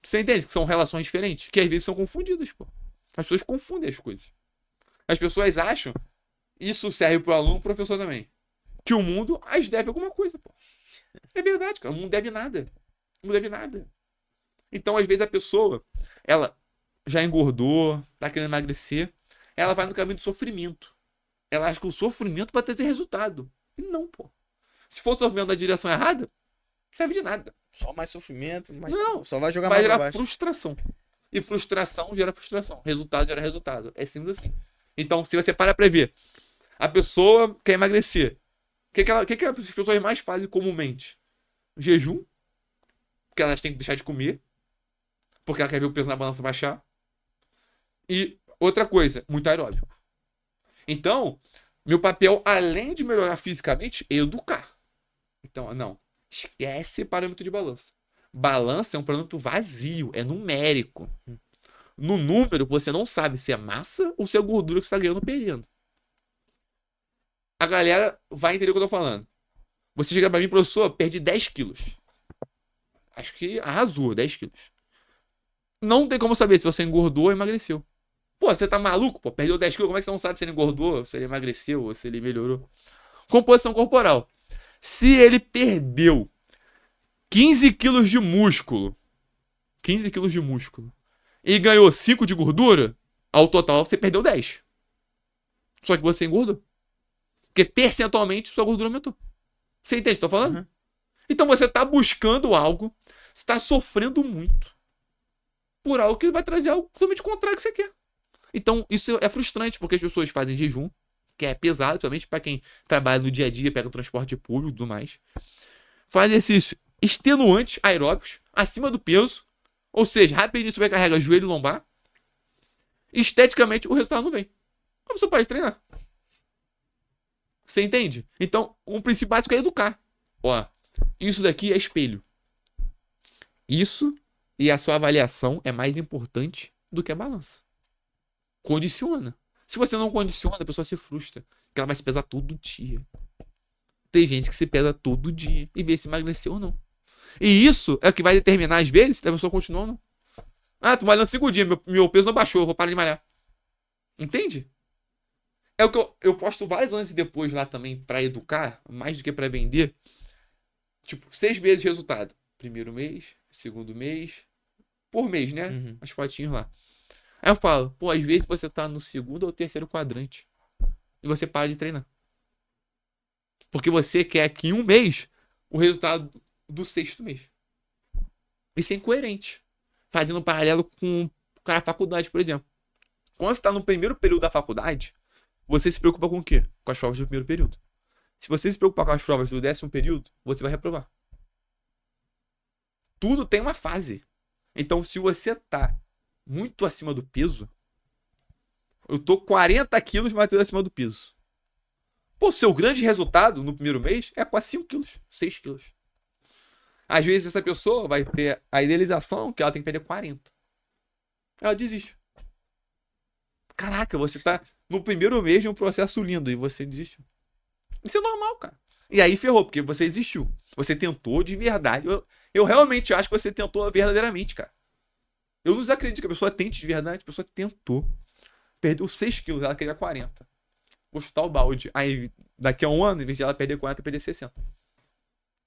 B: Você entende que são relações diferentes? Que às vezes são confundidas, pô. As pessoas confundem as coisas. As pessoas acham, isso serve pro aluno e pro professor também, que o mundo as deve alguma coisa, pô. É verdade, cara. O mundo deve nada. Não deve nada. Então, às vezes, a pessoa, ela já engordou, tá querendo emagrecer, ela vai no caminho do sofrimento. Ela acha que o sofrimento vai trazer resultado. E não, pô. Se for sofrimento na direção errada, não serve de nada.
A: Só mais sofrimento, mas
B: não,
A: só vai jogar
B: vai
A: mais pra
B: gerar
A: baixo.
B: frustração. E frustração gera frustração. Resultado gera resultado. É simples assim. Então, se você para pra ver, a pessoa quer emagrecer. O que as pessoas mais fazem comumente? Jejum, porque elas têm que deixar de comer, porque ela quer ver o peso na balança baixar. E outra coisa, muito aeróbico. Então, meu papel, além de melhorar fisicamente, é educar. Então, não. Esquece parâmetro de balança. Balança é um parâmetro vazio, é numérico. No número, você não sabe se é massa ou se é gordura que você está ganhando ou perdendo. A galera vai entender o que eu tô falando. Você chega pra mim, professor, perdi 10 quilos. Acho que arrasou, 10 quilos. Não tem como saber se você engordou ou emagreceu. Pô, você tá maluco? Pô, perdeu 10 quilos, como é que você não sabe se ele engordou, se ele emagreceu ou se ele melhorou? Composição corporal. Se ele perdeu 15 quilos de músculo, 15 quilos de músculo, e ganhou 5 de gordura, ao total você perdeu 10. Só que você engordou. Porque percentualmente sua gordura aumentou. Você entende o que eu tô falando?
A: Uhum.
B: Então você tá buscando algo, você tá sofrendo muito por algo que vai trazer algo totalmente contrário que você quer. Então isso é frustrante, porque as pessoas fazem jejum, que é pesado, principalmente para quem trabalha no dia a dia, pega o transporte público e tudo mais. Faz exercício extenuantes, aeróbicos, acima do peso, ou seja, rapidinho sobrecarrega joelho e lombar. Esteticamente, o resultado não vem. A pessoa pode treinar. Você entende? Então, um princípio básico é educar. Ó, isso daqui é espelho. Isso e a sua avaliação é mais importante do que a balança. Condiciona. Se você não condiciona, a pessoa se frustra. Porque ela vai se pesar todo dia. Tem gente que se pesa todo dia e vê se emagreceu ou não. E isso é o que vai determinar, às vezes, se a pessoa continua ou não. Ah, tô malhando 5 dias, meu peso não baixou, eu vou parar de malhar. Entende? É o que eu posto vários antes e depois lá também pra educar, mais do que pra vender. Tipo, 6 meses de resultado. Primeiro mês, segundo mês, por mês, né?
A: Uhum.
B: As fotinhas lá. Aí eu falo, pô, às vezes você tá no segundo ou terceiro quadrante e você para de treinar. Porque você quer que em um mês o resultado do 6º mês. Isso é incoerente. Fazendo um paralelo com o cara da faculdade, por exemplo. Quando você tá no primeiro período da faculdade, você se preocupa com o quê? Com as provas do primeiro período. Se você se preocupar com as provas do 10º período, você vai reprovar. Tudo tem uma fase. Então, se você tá muito acima do peso, eu tô 40 quilos, mas tô acima do peso. Pô, seu grande resultado no primeiro mês é quase 5 quilos, 6 quilos. Às vezes essa pessoa vai ter a idealização que ela tem que perder 40. Ela desiste. Caraca, você tá no primeiro mês de um processo lindo e você desistiu. Isso é normal, cara. E aí ferrou, porque você desistiu. Você tentou de verdade. Eu realmente acho que você tentou verdadeiramente, cara. Eu não acredito que a pessoa tente de verdade. A pessoa tentou. Perdeu 6 quilos, ela queria 40. Vou chutar o balde. Aí, daqui a um ano, em vez de ela perder 40, perder 60.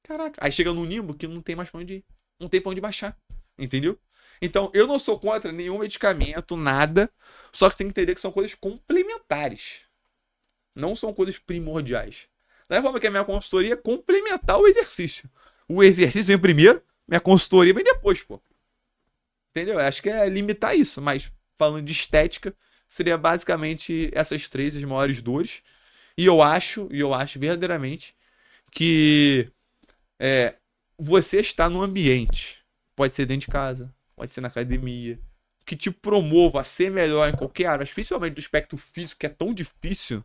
B: Caraca. Aí chega num limbo que não tem mais pra onde ir. Não tem pra onde baixar. Entendeu? Então, eu não sou contra nenhum medicamento, nada. Só que você tem que entender que são coisas complementares. Não são coisas primordiais. Da forma que a minha consultoria é complementar o exercício. O exercício vem primeiro, minha consultoria vem depois, pô. Entendeu? Eu acho que é limitar isso. Mas, falando de estética, seria basicamente essas 3 as maiores dores. E eu acho verdadeiramente que você está num ambiente, pode ser dentro de casa, pode ser na academia, que te promova a ser melhor em qualquer área, mas principalmente do aspecto físico, que é tão difícil,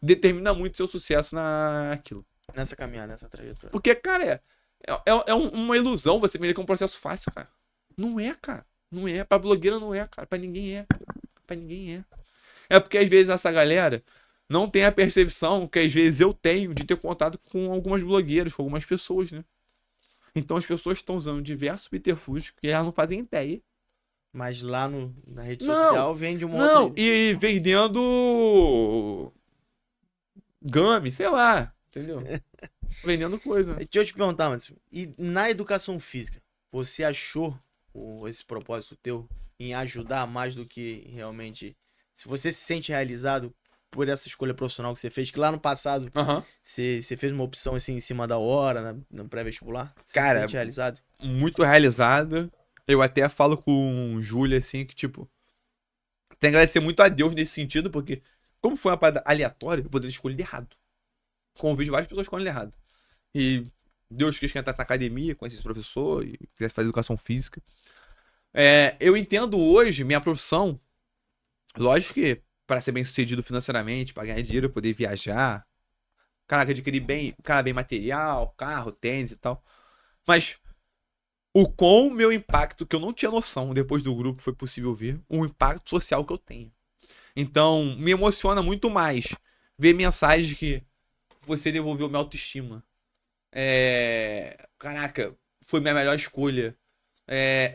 B: determina muito seu sucesso naquilo.
A: Nessa caminhada, nessa trajetória.
B: Porque, cara, é uma ilusão você vender que é um processo fácil, cara. Não é, cara. Não é. Pra blogueira não é, cara. Pra ninguém é. Pra ninguém é. É porque às vezes essa galera não tem a percepção que às vezes eu tenho de ter contato com algumas blogueiras, com algumas pessoas, né? Então as pessoas estão usando diversos subterfúgios que elas não fazem ideia.
A: Mas lá na rede
B: Não,
A: social vende uma
B: Não,
A: outra.
B: e vendendo gummy, sei lá, entendeu? Vendendo coisa.
A: Deixa eu te perguntar, mas e na educação física, você achou esse propósito teu em ajudar mais do que realmente. Se você se sente realizado por essa escolha profissional que você fez, que lá no passado
B: Aham.
A: você fez uma opção assim em cima da hora, no pré-vestibular? Você
B: Cara,
A: se sente realizado?
B: Muito realizado. Eu até falo com o Júlio, assim, que, tipo, tem que agradecer muito a Deus nesse sentido, porque, como foi uma parada aleatória, eu poderia escolher errado. Convido várias pessoas escolhendo errado. E Deus quis que eu entrasse na academia, conhecesse esse professor e quisesse fazer educação física. Eu entendo hoje minha profissão, lógico que para ser bem sucedido financeiramente, para ganhar dinheiro, poder viajar, caraca, adquirir bem material, carro, tênis e tal. Mas com o meu impacto, que eu não tinha noção, depois do grupo foi possível ver, o impacto social que eu tenho. Então, me emociona muito mais ver mensagens que você devolveu minha autoestima. Caraca, foi minha melhor escolha.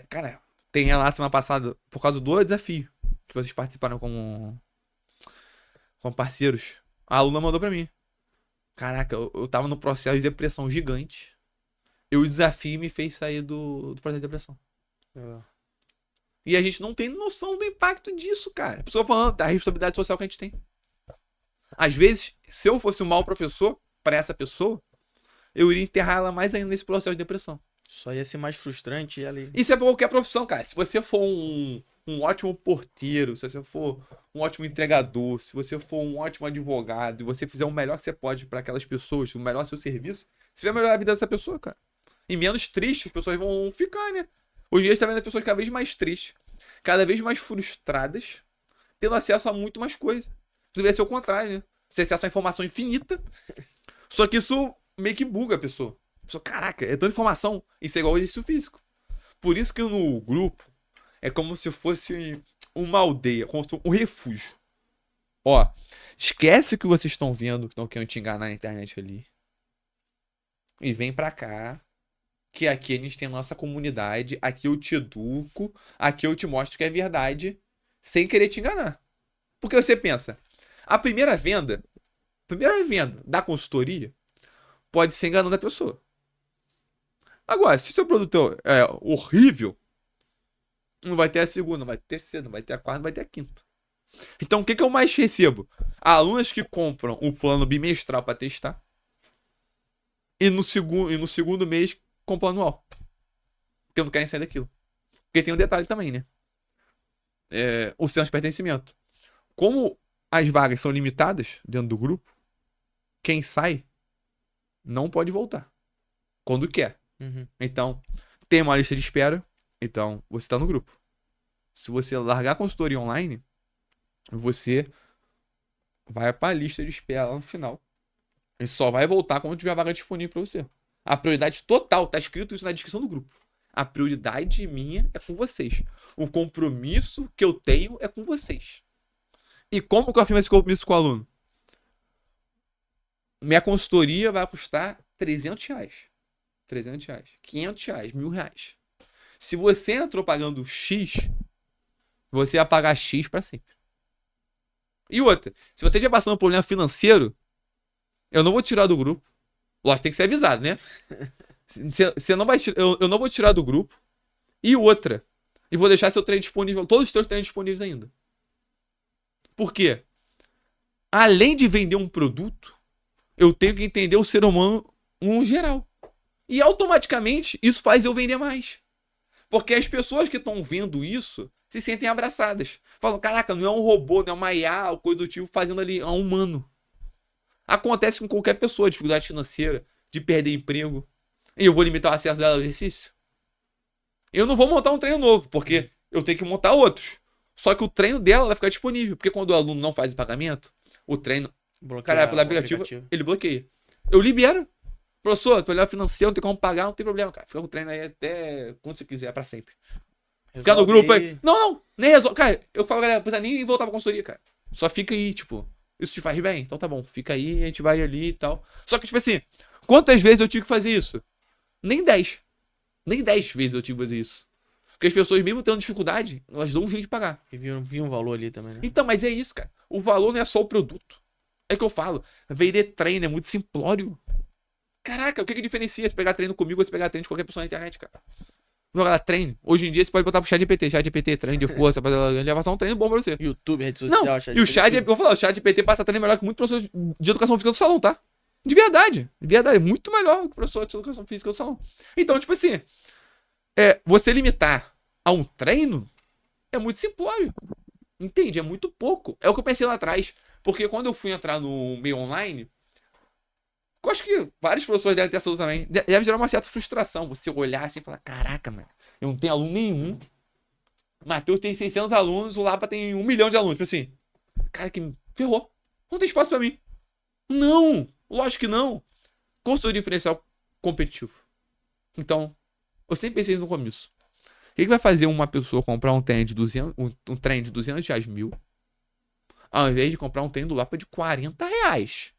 B: Cara, tem relato semana passada, por causa do desafio que vocês participaram como parceiros. A aluna mandou pra mim. Caraca, eu tava no processo de depressão gigante. E o desafio me fez sair do processo de depressão. E a gente não tem noção do impacto disso, cara. A pessoa falando da responsabilidade social que a gente tem. Às vezes, se eu fosse um mau professor pra essa pessoa, eu iria enterrar ela mais ainda nesse processo de depressão.
A: Só ia ser mais frustrante ela.
B: Isso é pra qualquer profissão, cara. Se você for um ótimo porteiro, se você for um ótimo entregador, se você for um ótimo advogado e você fizer o melhor que você pode pra aquelas pessoas, o melhor seu serviço, você vai melhorar a vida dessa pessoa, cara. E menos triste as pessoas vão ficar, né? Hoje em dia você tá vendo as pessoas cada vez mais tristes, cada vez mais frustradas, tendo acesso a muito mais coisa. Deveria ser o contrário, né? Você acessa a informação infinita, só que isso meio que buga a pessoa. A pessoa, caraca, é tanta informação. Isso é igual ao exercício físico. Por isso que no grupo é como se fosse uma aldeia, como se fosse um refúgio. Ó, esquece o que vocês estão vendo, que estão querendo te enganar na internet ali. E vem pra cá, que aqui a gente tem a nossa comunidade, aqui eu te educo, aqui eu te mostro que é verdade, sem querer te enganar. Porque você pensa, a primeira venda da consultoria pode ser enganando a pessoa. Agora, se o seu produto é horrível, não vai ter a segunda, não vai ter a terceira, não vai ter a quarta, não vai ter a quinta. Então, o que eu mais recebo? Alunos que compram o plano bimestral para testar e no segundo mês compram anual. Porque não querem sair daquilo. Porque tem um detalhe também, né? O senso de pertencimento. Como as vagas são limitadas dentro do grupo, quem sai não pode voltar. Quando quer.
A: Uhum.
B: Então, tem uma lista de espera. Então, você está no grupo. Se você largar a consultoria online, você vai para a lista de espera lá no final. E só vai voltar quando tiver a vaga disponível para você. A prioridade total, tá escrito isso na descrição do grupo. A prioridade minha é com vocês. O compromisso que eu tenho é com vocês. E como que eu afirmo esse compromisso com o aluno? Minha consultoria vai custar R$300. R$300, R$500, R$1.000. Se você entrou pagando X, você vai pagar X para sempre. E outra, se você já passando um problema financeiro, eu não vou tirar do grupo. Lógico, tem que ser avisado, né? Você não vai, eu não vou tirar do grupo. E outra, e vou deixar seu treino disponível, todos os seus treinos disponíveis ainda. Por quê? Além de vender um produto, eu tenho que entender o ser humano em geral. E automaticamente isso faz eu vender mais. Porque as pessoas que estão vendo isso se sentem abraçadas. Falam, caraca, não é um robô, não é uma IA, ou coisa do tipo, fazendo ali, é um humano. Acontece com qualquer pessoa, dificuldade financeira, de perder emprego. E eu vou limitar o acesso dela ao exercício? Eu não vou montar um treino novo, porque eu tenho que montar outros. Só que o treino dela vai ficar disponível. Porque quando o aluno não faz o pagamento, o treino, cara, pelo aplicativo, ele bloqueia. Eu libero. Professor, problema financeiro, não tem como pagar, não tem problema, cara. Fica com o treino aí até quando você quiser, pra sempre. Ficar no grupo aí. Não, nem resolve. Cara, eu falo, galera, não precisa nem voltar pra consultoria, cara. Só fica aí, tipo, isso te faz bem? Então tá bom, fica aí, a gente vai ali e tal. Só que, tipo assim, quantas vezes eu tive que fazer isso? Nem 10. Nem 10 vezes eu tive que fazer isso. Porque as pessoas, mesmo tendo dificuldade, elas dão um jeito de pagar.
A: E vi um valor ali também, né?
B: Então, mas é isso, cara. O valor não é só o produto. É que eu falo. Vender treino é muito simplório. Caraca, o que diferencia se pegar treino comigo ou se pegar treino de qualquer pessoa na internet, cara? Vou jogar treino. Hoje em dia você pode botar pro ChatGPT. ChatGPT, treino de força, ele vai passar um treino bom pra você.
A: YouTube, rede social,
B: não, e o chat, eu vou falar, o ChatGPT passa treino melhor que muito professor de educação física do salão, tá? De verdade. Muito melhor que o professor de educação física do salão. Então, tipo assim, você limitar a um treino é muito simplório. Entende? É muito pouco. É o que eu pensei lá atrás. Porque quando eu fui entrar no meio online, eu acho que vários professores devem ter essa dúvida também. Deve gerar uma certa frustração. Você olhar assim e falar, caraca, mano, eu não tenho aluno nenhum. Matheus tem 600 alunos, o Lapa tem 1 milhão de alunos. Tipo assim, cara, que ferrou. Não tem espaço pra mim. Não, lógico que não. Custo diferencial competitivo. Então, eu sempre pensei no começo. O que vai fazer uma pessoa comprar um trem de 200, um trem de 200 reais mil, ao invés de comprar um trem do Lapa de 40 reais?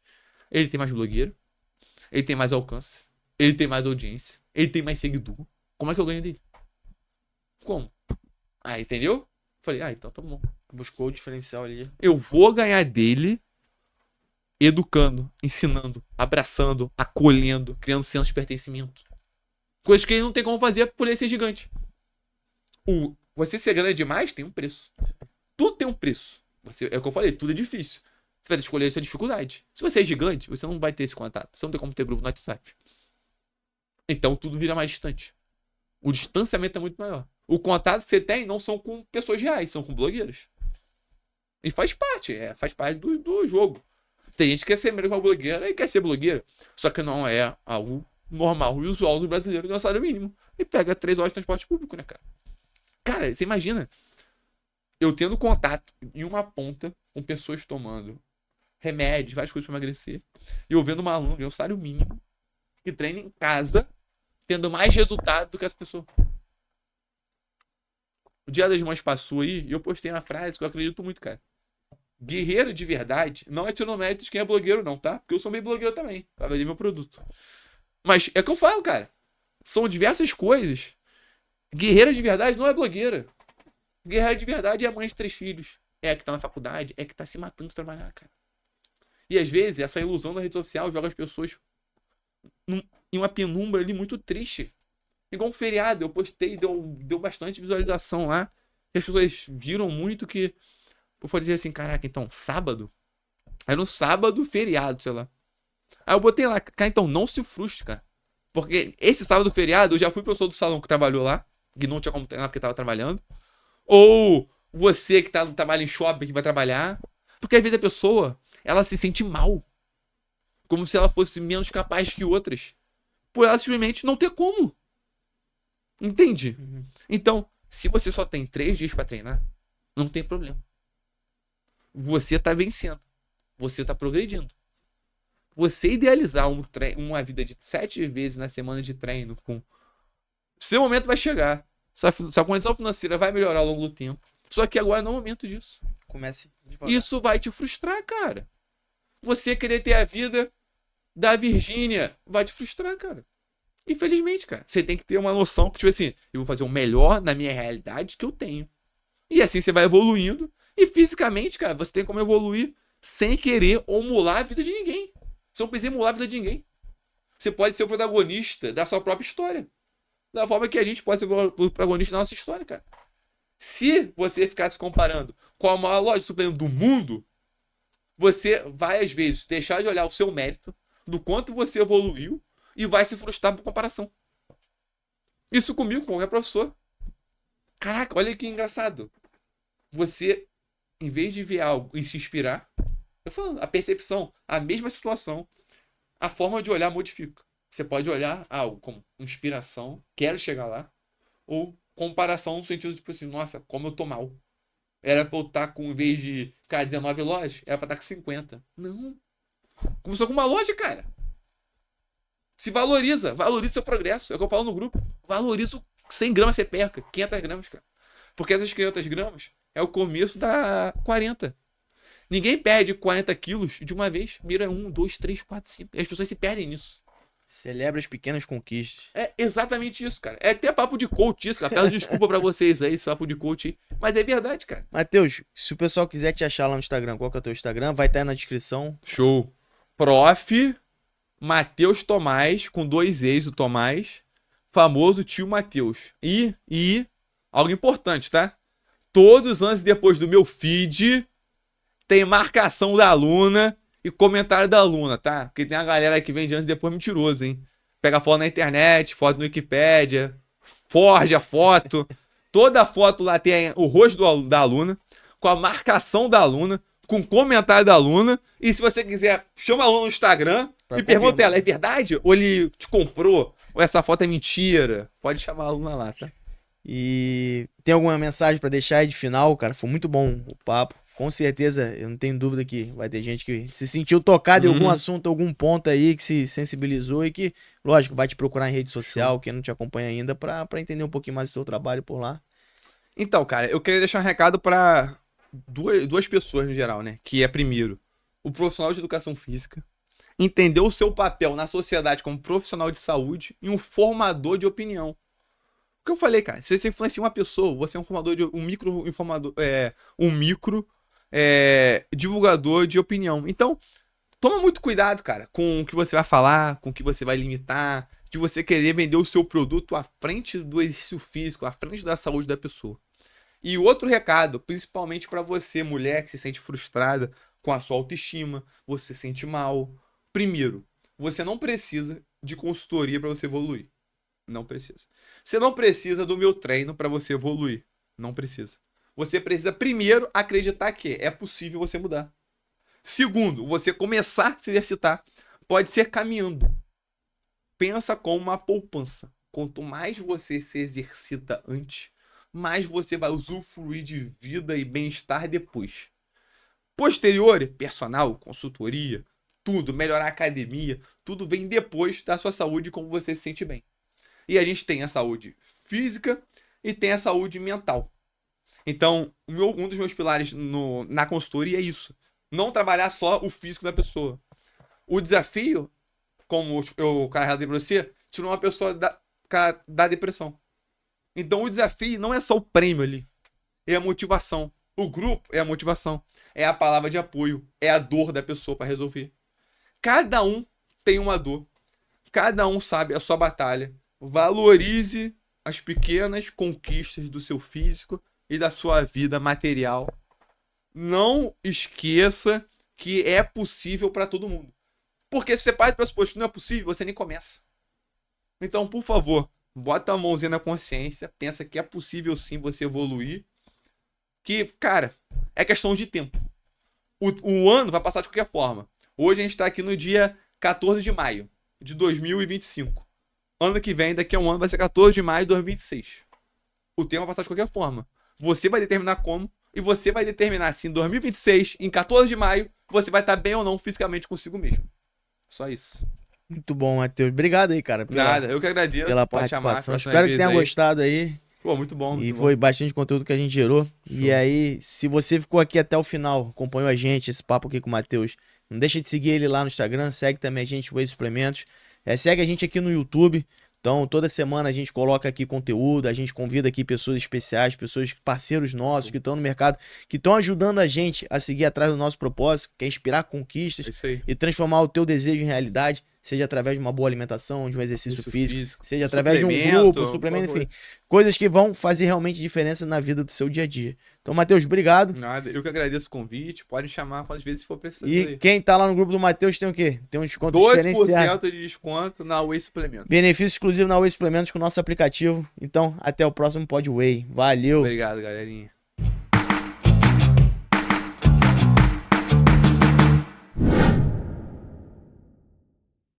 B: Ele tem mais blogueiro, ele tem mais alcance, ele tem mais audiência, ele tem mais seguidor. Como é que eu ganho dele? Como? Ah, entendeu? Falei, então tá bom.
A: Buscou o diferencial ali.
B: Eu vou ganhar dele educando, ensinando, abraçando, acolhendo, criando senso de pertencimento. Coisas que ele não tem como fazer por ele ser gigante. Você ser grande demais tem um preço. Tudo tem um preço. É o que eu falei, tudo é difícil. Você vai escolher a sua dificuldade. Se você é gigante, você não vai ter esse contato. Você não tem como ter grupo no WhatsApp. Então tudo vira mais distante. O distanciamento é muito maior. O contato que você tem não são com pessoas reais, são com blogueiras. E faz parte do jogo. Tem gente que quer ser melhor que uma blogueira e quer ser blogueira. Só que não é algo normal e usual do brasileiro ganhar salário mínimo. E pega 3 horas de transporte público, né, cara? Cara, você imagina eu tendo contato em uma ponta com pessoas tomando remédios, várias coisas pra emagrecer. E eu vendo uma aluna ganhar um salário mínimo que treina em casa, tendo mais resultado do que essa pessoa. O Dia das Mães passou aí e eu postei uma frase que eu acredito muito, cara. Guerreiro de verdade não é tirando mérito de quem é blogueiro, não, tá? Porque eu sou meio blogueiro também, pra vender meu produto. Mas é o que eu falo, cara. São diversas coisas. Guerreira de verdade não é blogueira. Guerreira de verdade é a mãe de 3 filhos. É a que tá na faculdade, é a que tá se matando de trabalhar, cara. E às vezes essa ilusão da rede social joga as pessoas em uma penumbra ali muito triste. Igual um feriado, eu postei, deu bastante visualização lá. E as pessoas viram muito que. Eu falei assim, caraca, então, sábado? Era um sábado, feriado, sei lá. Aí eu botei lá, cara, então, não se frustre, cara. Porque esse sábado, feriado, eu já fui professor do salão que trabalhou lá, que não tinha como treinar porque tava trabalhando. Ou você que trabalha em shopping que vai trabalhar. Porque às vezes a pessoa, ela se sente mal. Como se ela fosse menos capaz que outras. Por ela simplesmente não ter como. Entende?
A: Uhum.
B: Então, se você só tem 3 dias pra treinar, não tem problema. Você tá vencendo. Você tá progredindo. Você idealizar uma vida de 7 vezes na semana de treino com. Seu momento vai chegar. Sua condição financeira vai melhorar ao longo do tempo. Só que agora não é o momento disso.
A: Comece devagar.
B: Isso vai te frustrar, cara. Você querer ter a vida da Virgínia vai te frustrar, cara. Infelizmente, cara. Você tem que ter uma noção que, tipo assim, eu vou fazer o melhor na minha realidade que eu tenho. E assim você vai evoluindo. E fisicamente, cara, você tem como evoluir sem querer emular a vida de ninguém. Você não precisa emular a vida de ninguém. Você pode ser o protagonista da sua própria história. Da forma que a gente pode ser o protagonista da nossa história, cara. Se você ficar se comparando com a maior loja de suplemento do mundo, você vai, às vezes, deixar de olhar o seu mérito, do quanto você evoluiu, e vai se frustrar por comparação. Isso comigo, com qualquer professor. Caraca, olha que engraçado. Você, em vez de ver algo e se inspirar, eu falando, a percepção, a mesma situação, a forma de olhar modifica. Você pode olhar algo como inspiração, quero chegar lá, ou comparação no sentido de, tipo assim, nossa, como eu tô mal. Era pra eu estar com, em vez de, cara, 19 lojas, era pra estar com 50. Não. Começou com uma loja, cara. Se valoriza o seu progresso. É o que eu falo no grupo. Valoriza 100 gramas você perca, 500 gramas, cara. Porque essas 500 gramas é o começo da 40. Ninguém perde 40 quilos de uma vez. Mira 1, 2, 3, 4, 5. E as pessoas se perdem nisso.
A: Celebra as pequenas conquistas.
B: É exatamente isso, cara. É até papo de coach isso, cara. Peço desculpa pra vocês aí, esse papo de coach aí. Mas é verdade, cara.
A: Matheus, se o pessoal quiser te achar lá no Instagram, qual que é o teu Instagram? Vai estar aí na descrição.
B: Show. Prof. Matheus Tomás, com 2 E's, o Tomás. Famoso tio Matheus. E algo importante, tá? Todos os anos depois do meu feed, tem marcação da aluna e comentário da aluna, tá? Porque tem a galera que vem de antes e depois mentiroso, hein? Pega foto na internet, foto no Wikipédia, forja a foto. Toda a foto lá tem o rosto da aluna, com a marcação da aluna, com o comentário da aluna. E se você quiser, chama a aluna no Instagram
A: Pra
B: e pergunta
A: confirmar.
B: ela, é verdade? Ou ele te comprou? Ou essa foto é mentira? Pode chamar a aluna lá, tá?
A: E tem alguma mensagem pra deixar aí de final, cara? Foi muito bom o papo. Com certeza, eu não tenho dúvida que vai ter gente que se sentiu tocado em algum assunto, algum ponto aí, que se sensibilizou e que, lógico, vai te procurar em rede social, quem não te acompanha ainda, pra entender um pouquinho mais do seu trabalho por lá.
B: Então, cara, eu queria deixar um recado pra duas pessoas no geral, né? Que é, primeiro, o profissional de educação física, entender o seu papel na sociedade como profissional de saúde e um formador de opinião. O que eu falei, cara, se você influencia uma pessoa, você é um formador de um micro informador, divulgador de opinião. Então, toma muito cuidado, cara, com o que você vai falar, com o que você vai limitar, de você querer vender o seu produto à frente do exercício físico, à frente da saúde da pessoa. E outro recado, principalmente pra você, mulher que se sente frustrada com a sua autoestima, você se sente mal. Primeiro, você não precisa de consultoria pra você evoluir. Não precisa. Você não precisa do meu treino para você evoluir. Não precisa. Você precisa primeiro acreditar que é possível você mudar. Segundo, você começar a se exercitar. Pode ser caminhando. Pensa como uma poupança. Quanto mais você se exercita antes, mais você vai usufruir de vida e bem-estar depois. Posterior, personal, consultoria, tudo, melhorar a academia, tudo vem depois da sua saúde, como você se sente bem. E a gente tem a saúde física e tem a saúde mental. Então, um dos meus pilares na consultoria é isso. Não trabalhar só o físico da pessoa. O desafio, como o cara relatei pra você, tirou uma pessoa da depressão. Então, o desafio não é só o prêmio ali. É a motivação. O grupo é a motivação. É a palavra de apoio. É a dor da pessoa para resolver. Cada um tem uma dor. Cada um sabe a sua batalha. Valorize as pequenas conquistas do seu físico e da sua vida material. Não esqueça que é possível para todo mundo. Porque se você parte do pressuposto que não é possível, você nem começa. Então, por favor, bota a mãozinha na consciência, pensa que é possível sim você evoluir. Que, cara, é questão de tempo. O ano vai passar de qualquer forma. Hoje a gente está aqui no dia 14 de maio de 2025. Ano que vem, daqui a um ano, vai ser 14 de maio de 2026. O tempo vai passar de qualquer forma. Você vai determinar como e você vai determinar se em 2026, em 14 de maio, você vai estar bem ou não fisicamente consigo mesmo. Só isso.
A: Muito bom, Matheus. Obrigado aí, cara.
B: Nada, eu que agradeço
A: pela
B: por chamar.
A: participação. Espero que tenha gostado aí.
B: Pô, muito bom.
A: E
B: Muito
A: foi
B: bom.
A: bastante conteúdo que a gente gerou.
B: Show.
A: E aí, se você ficou aqui até o final, acompanhou a gente, esse papo aqui com o Matheus, não deixa de seguir ele lá no Instagram, segue também a gente, Whey Suplementos. Segue a gente aqui no YouTube. Então, toda semana a gente coloca aqui conteúdo, a gente convida aqui pessoas especiais, pessoas, parceiros nossos que estão no mercado, que estão ajudando a gente a seguir atrás do nosso propósito, que é inspirar conquistas e transformar o teu desejo em realidade, seja através de uma boa alimentação, de um exercício físico, seja através de um grupo, suplemento, enfim. Coisas que vão fazer realmente diferença na vida do seu dia a dia. Então, Matheus, obrigado.
B: Nada, eu que agradeço o convite. Pode chamar quantas vezes for preciso.
A: E aí, quem tá lá no grupo do Matheus tem o quê? Tem um desconto
B: 12%
A: diferenciado.
B: de desconto na Whey Suplementos.
A: Benefício exclusivo na Whey Suplementos com o nosso aplicativo. Então, até o próximo Pod Whey. Valeu.
B: Obrigado, galerinha.